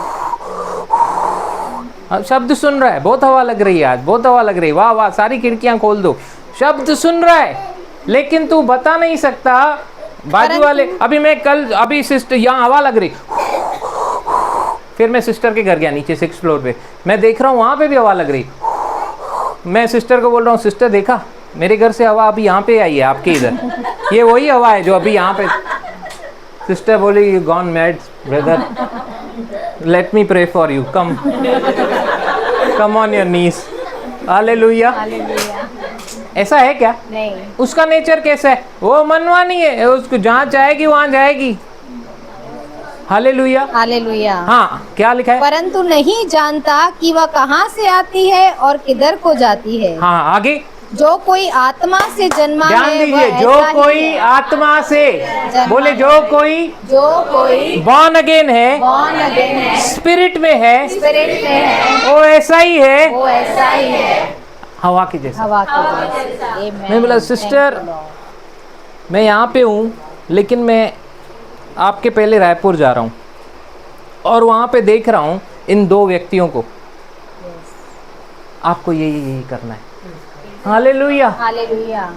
अब शब्द सुन रहा है। बहुत हवा लग रही है आज, बहुत हवा लग रही है। वाह वाह, सारी खिड़कियां खोल दो। शब्द सुन रहा है, लेकिन तू बता नहीं सकता। बाजू वाले, अभी सिस्टर यहाँ हवा लग रही, फिर मैं सिस्टर के घर गया नीचे 6th फ्लोर पे, मैं देख रहा हूँ वहां पे भी हवा लग रही। मैं सिस्टर को बोल रहा हूँ, सिस्टर देखा मेरे घर से हवा अभी यहाँ पे आई है आपके इधर, ये वही हवा है जो अभी यहाँ पे। सिस्टर बोली, you gone mad brother, let me pray for you, come on your knees. Hallelujah. Hallelujah. ऐसा है क्या? नहीं। उसका नेचर कैसा है? वो मनमानी है, उसको जहाँ चाहेगी वहां जाएगी। हालेलुया। हालेलुया। हाँ, क्या लिखा है? परंतु नहीं जानता कि वह कहाँ से आती है और किधर को जाती है। हाँ, आगे। जो कोई आत्मा से जन्मा ध्यान है दीजिए, वह जो ऐसा ही कोई है। आत्मा से, बोले जो कोई बॉर्न अगेन है, born again है, स्पिरिट में है, स्पिरिट में है, वो ऐसा ही है, वो ऐसा ही है, हवा के जैसा। हवा के जैसे। मैं बोला, सिस्टर मैं यहाँ पे हूँ, लेकिन मैं आपके पहले रायपुर जा रहा हूँ और वहाँ पे देख रहा हूँ इन 2 व्यक्तियों को, आपको यही करना है। हालेलुया। हालेलुया।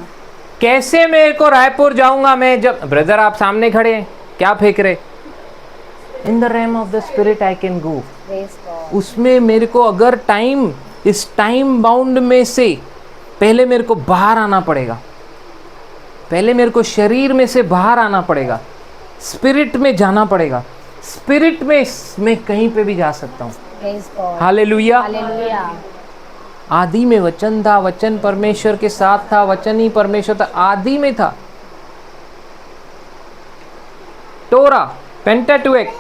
कैसे मेरे को रायपुर जाऊंगा मैं? जब ब्रदर आप सामने खड़े हैं, क्या फेंक रहे? In the realm of the spirit I can go. उसमें मेरे को अगर इस टाइम बाउंड में से पहले मेरे को बाहर आना पड़ेगा, पहले मेरे को शरीर में से बाहर आना पड़ेगा, स्पिरिट में जाना पड़ेगा। स्पिरिट में मैं कहीं पे भी जा सकता हूँ। हालेलुया। हालेलुया। आदि में वचन था, वचन परमेश्वर के साथ था, वचन ही परमेश्वर था, आदि में था। टोरा, पेंटाटुएक,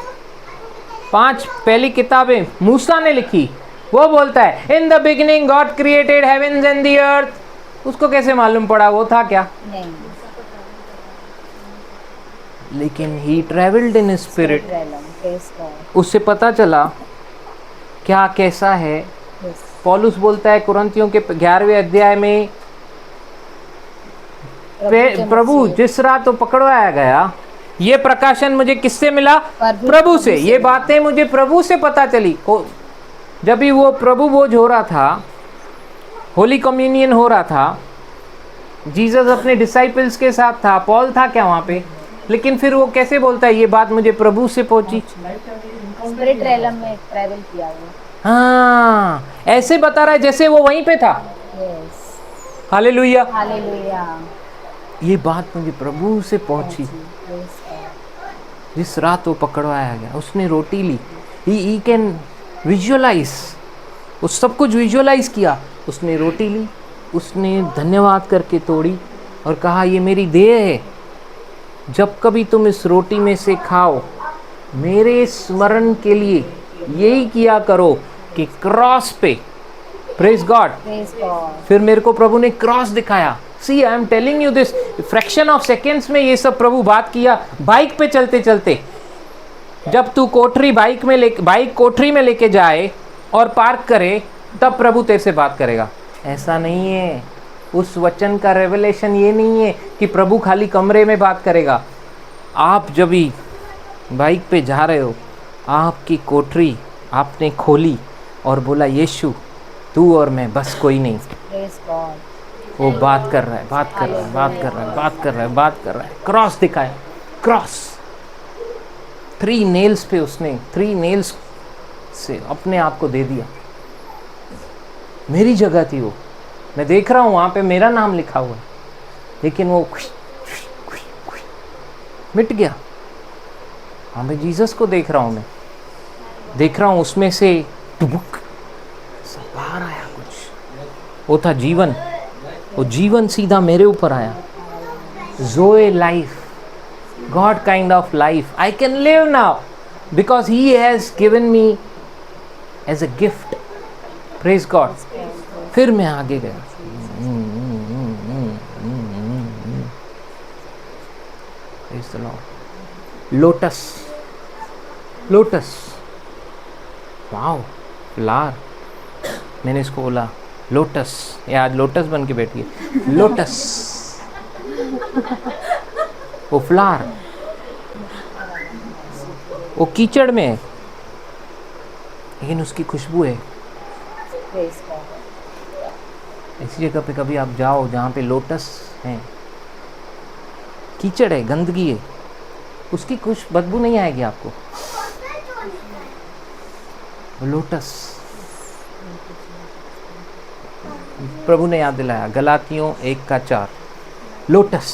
5 पहली किताबें मूसा ने लिखी। वो बोलता है in the beginning God created heaven's and the earth. उसको कैसे मालूम पड़ा वो था क्या? नहीं। लेकिन ही ट्रेवल्ड इन स्पिरिट, उससे पता चला क्या कैसा है। पौलुस बोलता है कुरिन्थियों के 11वें अध्याय में, प्रभु जिस रात तो पकड़वाया गया, ये प्रकाशन मुझे किससे मिला? प्रभु से। ये बातें मुझे प्रभु से पता चली। जब भी वो प्रभु भोज हो रहा था, होली कम्युनियन हो रहा था, जीसस अपने डिसाइपल्स के साथ था, पॉल था क्या वहाँ पे? लेकिन फिर वो कैसे बोलता है ये बात मुझे प्रभु से पहुंची? स्पिरिट रेलम में ट्रैवल किया वो। हाँ, ऐसे बता रहा है जैसे वो वहीं पे था। हालेलुया। हालेलुया। ये बात मुझे प्रभु से पहुंची। जिस रात वो पकड़वाया गया, उसने रोटी ली। ही कैन विजुअलाइज, उस सब कुछ विजुअलाइज किया। उसने रोटी ली, उसने धन्यवाद करके तोड़ी और कहा ये मेरी देह है, जब कभी तुम इस रोटी में से खाओ मेरे स्मरण के लिए यही किया करो कि क्रॉस पे, प्रेज गॉड। फिर मेरे को प्रभु ने क्रॉस दिखाया। See I am telling you this, fraction of seconds में ये सब प्रभु बात किया। बाइक पे चलते चलते, जब तू बाइक कोठरी में लेके जाए और पार्क करे, तब प्रभु तेरे से बात करेगा। ऐसा नहीं है। उस वचन का रेवलेशन ये नहीं है कि प्रभु खाली कमरे में बात करेगा। आप जब भी बाइक पे जा रहे हो, आपकी कोठरी आपने खोली और बोला यीशु तू और मैं, बस कोई नहीं। वो बात कर रहा है, बात कर रहा है, बात कर रहा है, बात कर रहा है, बात कर रहा है। क्रॉस दिखाया, क्रॉस 3 नेल्स पे उसने 3 नेल्स से अपने आप को दे दिया। मेरी जगह थी वो। मैं देख रहा हूँ वहाँ पे मेरा नाम लिखा हुआ है, लेकिन वो मिट गया। हाँ मैं जीसस को देख रहा हूँ, मैं देख रहा हूँ उसमें से टुबुक सब बाहर आया कुछ, वो था जीवन, वो जीवन सीधा मेरे ऊपर आया। Zoe life, God kind of life I can live now because he has given me as a gift. Praise God. फिर मैं आगे गया, praise the Lord. Lotus, lotus, wow, flower, मैंने इसको बोला लोटस, ये आज लोटस बन के बैठी है, लोटस, वो फ्लावर, वो कीचड़ में है लेकिन उसकी खुशबू है। ऐसी जगह पे कभी आप जाओ जहाँ पे लोटस है, कीचड़ है, गंदगी है, उसकी कुछ बदबू नहीं आएगी आपको। लोटस, प्रभु ने याद दिलाया, गलातियों 1:4, lotus.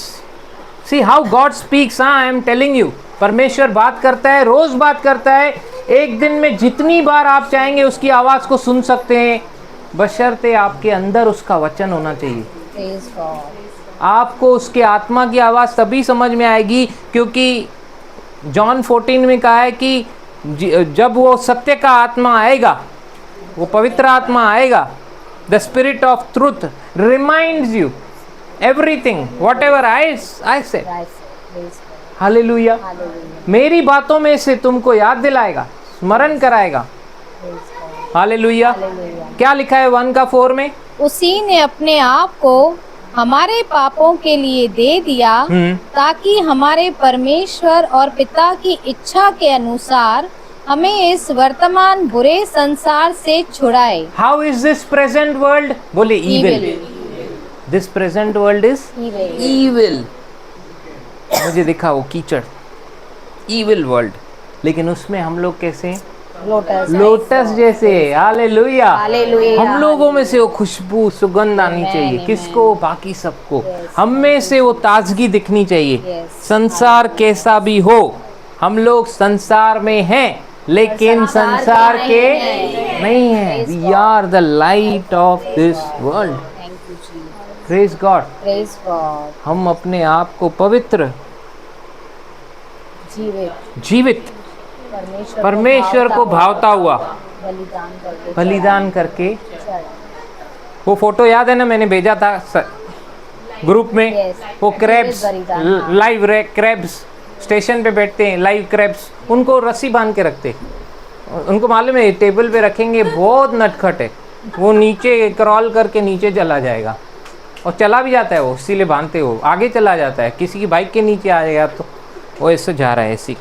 See how God speaks. I am telling you, परमेश्वर बात करता है, रोज बात करता है। एक दिन में जितनी बार आप चाहेंगे उसकी आवाज को सुन सकते हैं, बशर्ते आपके अंदर उसका वचन होना चाहिए। आपको उसके आत्मा की आवाज तभी समझ में आएगी, क्योंकि जॉन 14 में कहा है कि जब वो सत्य का आत्मा आएगा, वो पवित्र आत्मा आएगा, the spirit of truth reminds you everything whatever I said. Hallelujah. मेरी बातों में से तुमको याद दिलाएगा, स्मरण कराएगा। हालेलुया। क्या लिखा है 1:4 में? उसी ने अपने आप को हमारे पापों के लिए दे दिया ताकि हमारे परमेश्वर और पिता की इच्छा के अनुसार हमें इस वर्तमान बुरे संसार से छुड़ाए। How is this present world? बोले evil. This present world is evil. मुझे दिखा वो कीचड़, इविल वर्ल्ड, लेकिन उसमें हम लोग कैसे? लोटस जैसे। हालेलुया। हम लोगों में से वो खुशबू, सुगंध आनी चाहिए। किसको? बाकी सबको। हम में से वो ताजगी दिखनी चाहिए। संसार कैसा भी हो, हम लोग संसार में हैं लेकिन संसार के नहीं हैं। We are the light of this world. Praise God. हम अपने आप को पवित्र, जीवित, परमेश्वर को भावता हुआ बलिदान करके। वो फोटो याद है ना, मैंने भेजा था ग्रुप में। वो क्रेब्स, लाइव क्रेब्स स्टेशन पे बैठते हैं, लाइव क्रेब्स, उनको रस्सी बांध के रखते। उनको मालूम है टेबल पे रखेंगे, बहुत नटखट है, वो नीचे क्रॉल करके नीचे चला जाएगा, और चला भी जाता है वो, इसीलिए बांधते हो, आगे चला जाता है। किसी की बाइक के नीचे आ जाएगा तो वो ऐसे जा रहा है, ऐसी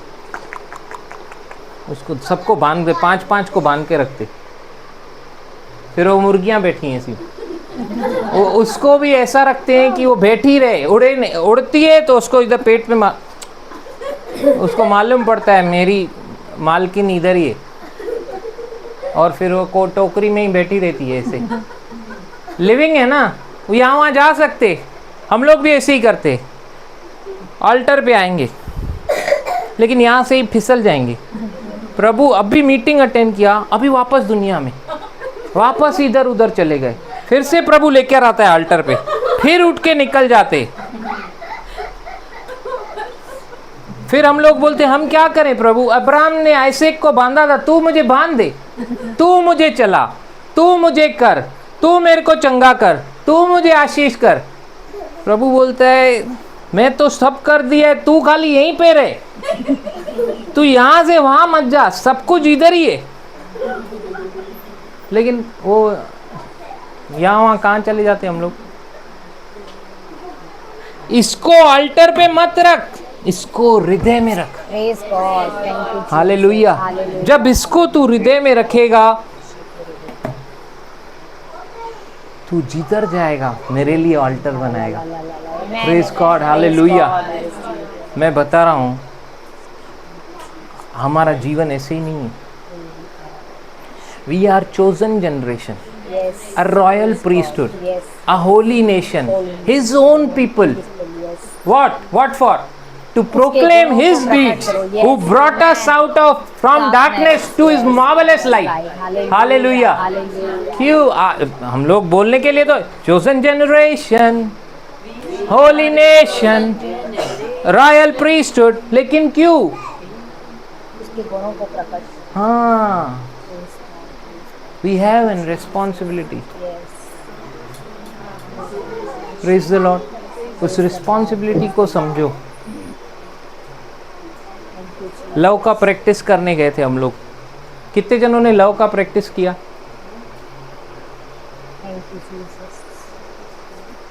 उसको सबको बांध के 5-5 को बांध के रखते। फिर वो मुर्गियां बैठी हैं ऐसी, वो उसको भी ऐसा रखते हैं कि वो बैठी रहे, उड़े नहीं, उड़ती है तो उसको इधर पेट में उसको मालूम पड़ता है मेरी मालकिन इधर ही है, और फिर वो टोकरी में ही बैठी रहती है ऐसे। लिविंग है ना, वो यहाँ वहाँ जा सकते। हम लोग भी ऐसे ही करते, ऑल्टर पे आएंगे लेकिन यहाँ से ही फिसल जाएंगे। प्रभु अभी मीटिंग अटेंड किया, अभी वापस दुनिया में, वापस इधर उधर चले गए, फिर से प्रभु लेकर आता है अल्टर पे, फिर उठ के निकल जाते। फिर हम लोग बोलते हम क्या करें प्रभु, अब्राहम ने आइसैक को बांधा था, तू मुझे बांध दे, तू मुझे चला, तू मुझे कर, तू मेरे को चंगा कर, तू मुझे आशीष कर। प्रभु बोलता है मैं तो सब कर दिया है, तू खाली यहीं पे रहे, तू यहाँ से वहाँ मत जा, सब कुछ इधर ही है। लेकिन वो यहाँ वहाँ कहाँ चले जाते हम लोग। इसको अल्टर पे मत रख, इसको हृदय में रख। हालेलुया। जब इसको तू हृदय में रखेगा तू जिधर जाएगा मेरे लिए अल्टर बनाएगा। Praise God. हालेलुया। मैं बता रहा हूँ हमारा जीवन ऐसे ही नहीं है। We are chosen generation, a royal priesthood, a holy nation, his own people. What for? to proclaim His deeds, who brought us out from darkness to His marvelous light. Hallelujah. क्यों हम लोग बोलने के लिए तो chosen generation, holy nation, royal priesthood, लेकिन क्यों? उसके गुणों को प्रकट। हाँ, we have a responsibility. Praise the Lord. उस रिस्पॉन्सिबिलिटी को समझो। लव का प्रैक्टिस करने गए थे हम लोग। कितने जनों ने लव का प्रैक्टिस किया?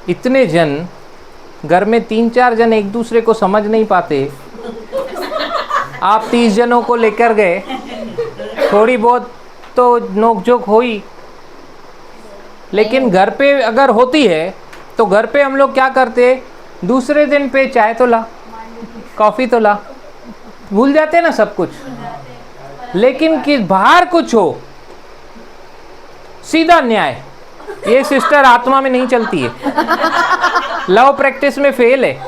इतने जन, घर में 3-4 जन एक दूसरे को समझ नहीं पाते। आप 30 जनों को लेकर गए, थोड़ी बहुत तो नोकझोंक हुई, लेकिन घर पे अगर होती है तो घर पे हम लोग क्या करते, दूसरे दिन पे चाय तो ला, कॉफी तो ला, भूल जाते ना सब कुछ। लेकिन कि बाहर कुछ हो, सीधा न्याय। ये सिस्टर आत्मा में नहीं चलती है, लव प्रैक्टिस में फेल है।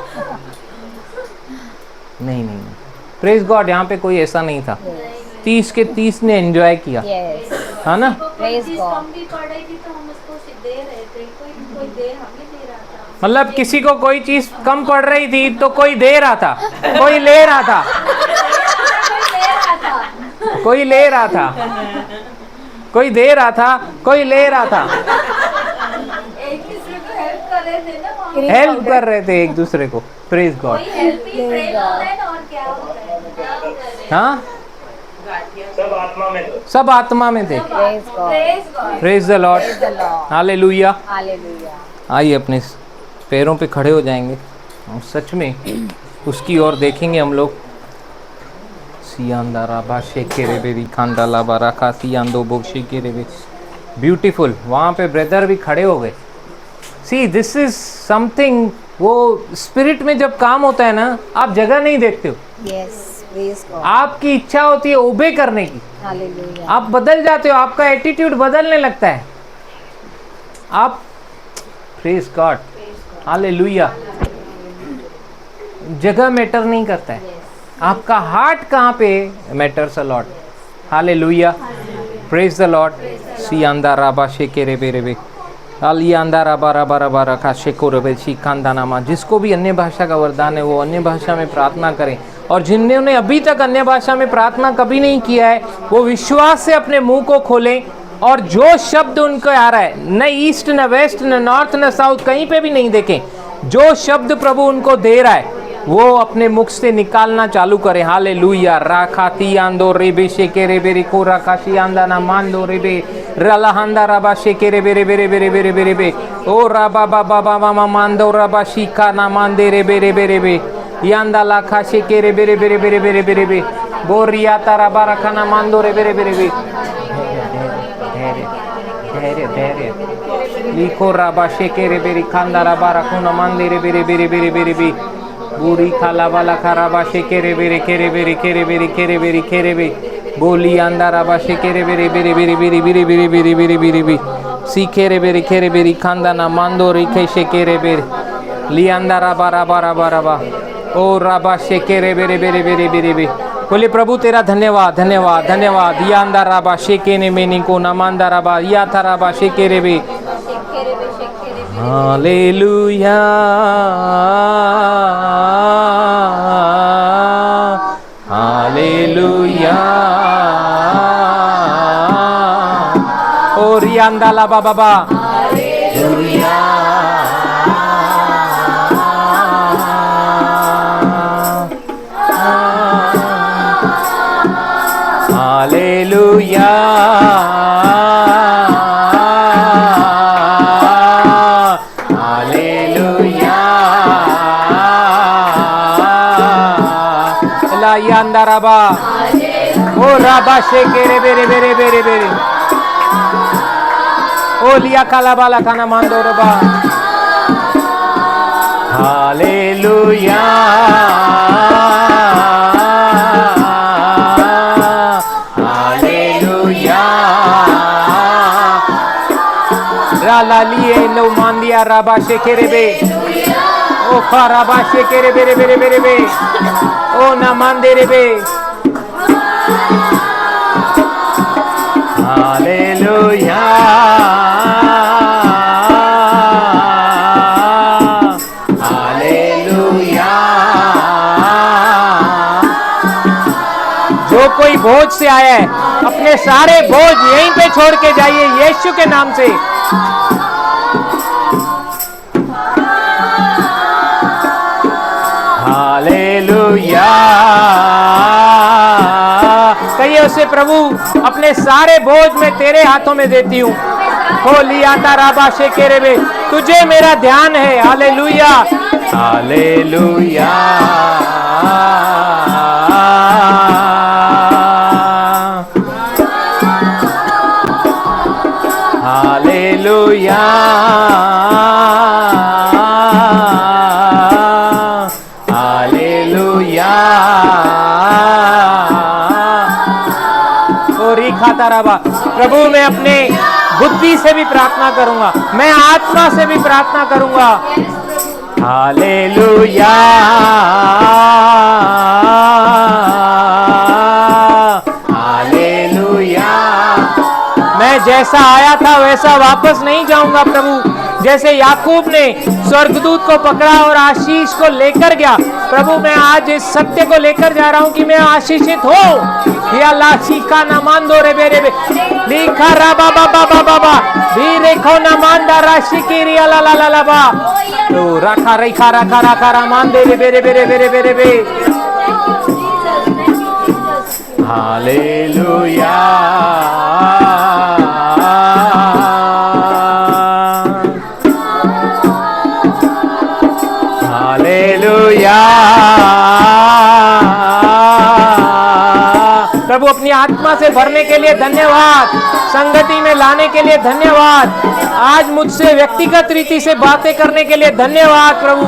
नहीं नहीं, प्रेज गॉड, यहाँ पे कोई ऐसा नहीं था। 30 के 30 ने एंजॉय किया, है ना? मतलब किसी को कोई चीज कम पड़ रही थी तो कोई दे रहा था, कोई ले रहा था, कोई ले रहा था, कोई दे रहा था, कोई ले रहा था। हेल्प कर रहे थे एक दूसरे को। Praise God. हाँ, सब आत्मा में थे। Praise the Lord, hallelujah. आइए अपने पैरों पे खड़े हो जाएंगे और सच में उसकी ओर देखेंगे हम लोग। ब्यूटीफुल। वहाँ पे ब्रदर भी खड़े हो गए। सी, दिस इज समथिंग, वो स्पिरिट में जब काम होता है ना, आप जगह नहीं देखते हो। आपकी इच्छा होती है ओबे करने की, आप बदल जाते हो, आपका एटीट्यूड बदलने लगता है। आप, प्रेज गॉड, हालेलुया। जगह मैटर नहीं करता है, आपका हार्ट कहाँ पे matters a lot. Hallelujah, praise the Lord. सी अंदा राबा शेके रे बेरे बे, अली अंदा राबा राबा राबा रखा शेको रे शी खानदा नामा। जिसको भी अन्य भाषा का वरदान है वो अन्य भाषा में प्रार्थना करें, और जिन्होंने अभी तक अन्य भाषा में प्रार्थना कभी नहीं किया है वो विश्वास से अपने मुंह को खोलें, और जो शब्द उनको आ रहा है, न ईस्ट न वेस्ट न नॉर्थ न साउथ, कहीं पे भी नहीं देखें, जो शब्द प्रभु उनको दे रहा है वो अपने मुख से निकालना चालू करें। हालेलुया। राखाती आंदो रेबे शेके रे बेरे को राकाशी आंदा ना मांदो रेबे रलाहंदा राबा शेके रे बेरे बेरे बेरे बेरे बेरे बे ओ राबा बाबा बाबा मांदो राबा शिका ना मांदे रे बेरे बेरे बे यांदा लाखा शेके रे बेरे बेरे बेरे बेरे बेरे बे बोरिया तारा बारा खाना मांदो रे बेरे बेरे बे। लिखो राबा शेके रे बेरी खांदा राबा रखूना मांदे रे बेरे बेरे बेरे बेरे बे बुरी खाला वाला खराबा शेके रे बेरे केरे बेरे केरे बेरे केरे बेरे केरे बे बोली आंदा राबा शेके रे बेरे बेरे बेरे बेरे बेरे बेरे बेरे बेरे बेरे बे सीखे रे बेरे केरे बेरी खांदा ना मांदो रिखे शेके रे बेरे लियांदा राबा राबा राबा राबा ओ राबा शेके रे बेरे बेरे बेरे बेरे बे। बोले प्रभु तेरा धन्यवाद धन्यवाद धन्यवाद। यांदा राबा शेके ने मेनी को नमांदा राबा या था राबा शेके रे बे। Hallelujah hallelujah. ओ रियांदा ला बाबा बा हालेलुया हालेलुया हालेलुया। ला यांदा राबा ओ राबा शेके रे बेरे बेरे बेरे बेरे ओ लिया काला बाला खाना मांदो रबा। Hallelujah hallelujah. राला लिए लो मांदिया राबा शेके रे बे ओ फाराबाशे के रे बेरे बेरे बेरे बे, ओ ना मांदे रे बे। Hallelujah, hallelujah. जो कोई बोझ से आया है, अपने सारे बोझ यहीं पे छोड़ के जाइए यीशु के नाम से। हालेलुया। कहिए उससे, प्रभु अपने सारे बोझ मैं तेरे हाथों में देती हूँ। होलिया ताराबा शेकेरे बे, तुझे मेरा ध्यान है। Hallelujah, hallelujah. Hallelujah, hallelujah. ओ रीखा ताराबा, प्रभु मैं अपने बुद्धि से भी प्रार्थना करूंगा, मैं आत्मा से भी प्रार्थना करूंगा। Hallelujah, hallelujah. मैं जैसा आया था वैसा वापस नहीं जाऊंगा प्रभु। जैसे याकूब ने स्वर्गदूत को पकड़ा और आशीष को लेकर गया, प्रभु मैं आज इस सत्य को लेकर जा रहा हूं कि मैं आशीषित हूं। या लाशी का ना मान दो रे बेरे बे, लिखा रा बाबा बाबा बाबा भी रेखो ना मान दा राशि की रिया ला ला ला ला बा, तो रखा रेखा रखा रखा रा मान दे रे बेरे बेरे बेरे बेरे बे। Hallelujah, hallelujah. प्रभु अपनी आत्मा से भरने के लिए धन्यवाद, संगति में लाने के लिए धन्यवाद, आज मुझसे व्यक्तिगत रीति से बातें करने के लिए धन्यवाद प्रभु।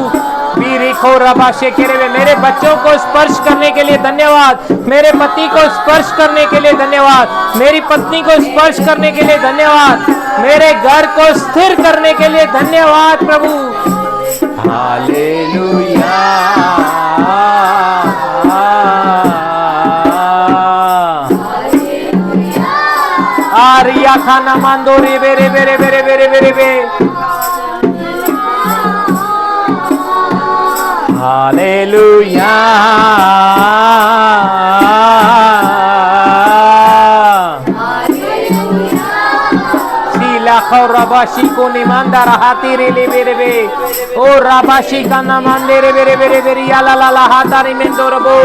मेरे बच्चों को स्पर्श करने के लिए धन्यवाद, मेरे पति को स्पर्श करने के लिए धन्यवाद, मेरी पत्नी को स्पर्श करने के लिए धन्यवाद, मेरे घर को स्थिर करने के लिए धन्यवाद प्रभु। हालेलुया, आरिया खाना मांदो रे बेरे बेरे बेरे बेरे बेरे बे। हालेलुया, सीला खौ रबाशी को निमांदा रहती रे ले बेरे बे, ओ रबाशी का नमांदे रे बेरे बेरे बेरे या ला ला ला हाता रे मेंदो रबो,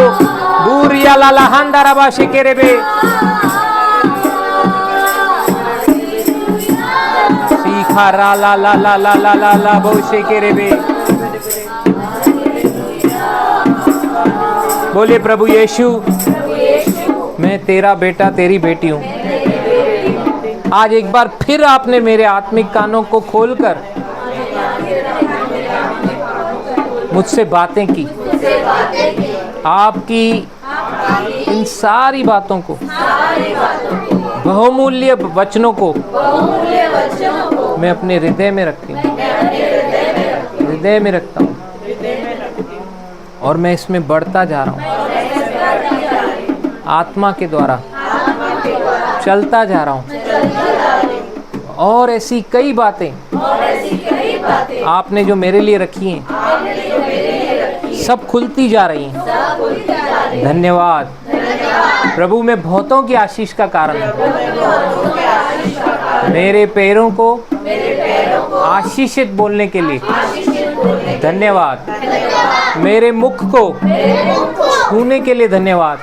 बूरिया ला ला हंदा रबाशी के रे बे। सीखा रा ला ला ला ला ला ला ला बोशे के रे बे। बोले प्रभु यीशु, मैं तेरा बेटा तेरी बेटी हूँ। आज एक बार फिर आपने मेरे आत्मिक कानों को खोलकर मुझसे बातें की। आपकी इन सारी बातों को, बहुमूल्य वचनों को मैं अपने हृदय में रखती हूँ, हृदय में रखता हूँ, और मैं इसमें बढ़ता जा रहा हूँ। आत्मा के द्वारा चलता जा रहा हूँ, और ऐसी कई बातें आपने जो मेरे लिए रखी हैं सब खुलती जा रही हैं। धन्यवाद प्रभु, मैं बहुतों की आशीष का कारण हूँ। मेरे पैरों को आशीषित बोलने के लिए धन्यवाद, मेरे मुख को छूने के लिए धन्यवाद,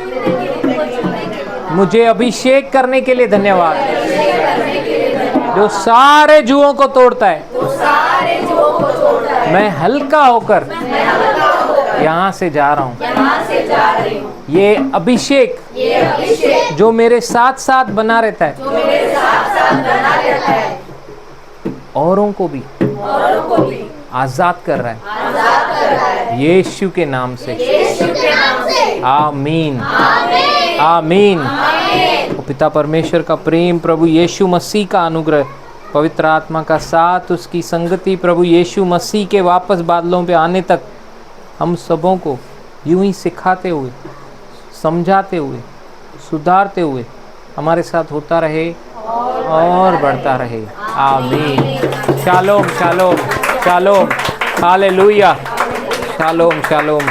मुझे अभिषेक करने के लिए धन्यवाद, जो सारे जुओं को तोड़ता है। मैं हल्का होकर यहाँ से जा रहा हूँ। ये अभिषेक जो मेरे साथ साथ बना रहता है, औरों को भी आजाद कर रहा है, यीशु के नाम से। आमीन, आमीन। पिता परमेश्वर का प्रेम, प्रभु यीशु मसीह का अनुग्रह, पवित्र आत्मा का साथ, उसकी संगति प्रभु यीशु मसीह के वापस बादलों पे आने तक हम सबों को यूं ही सिखाते हुए, समझाते हुए, सुधारते हुए हमारे साथ होता रहे और बढ़ता रहे। आमीन। Shalom shalom shalom, hallelujah. Shalom shalom.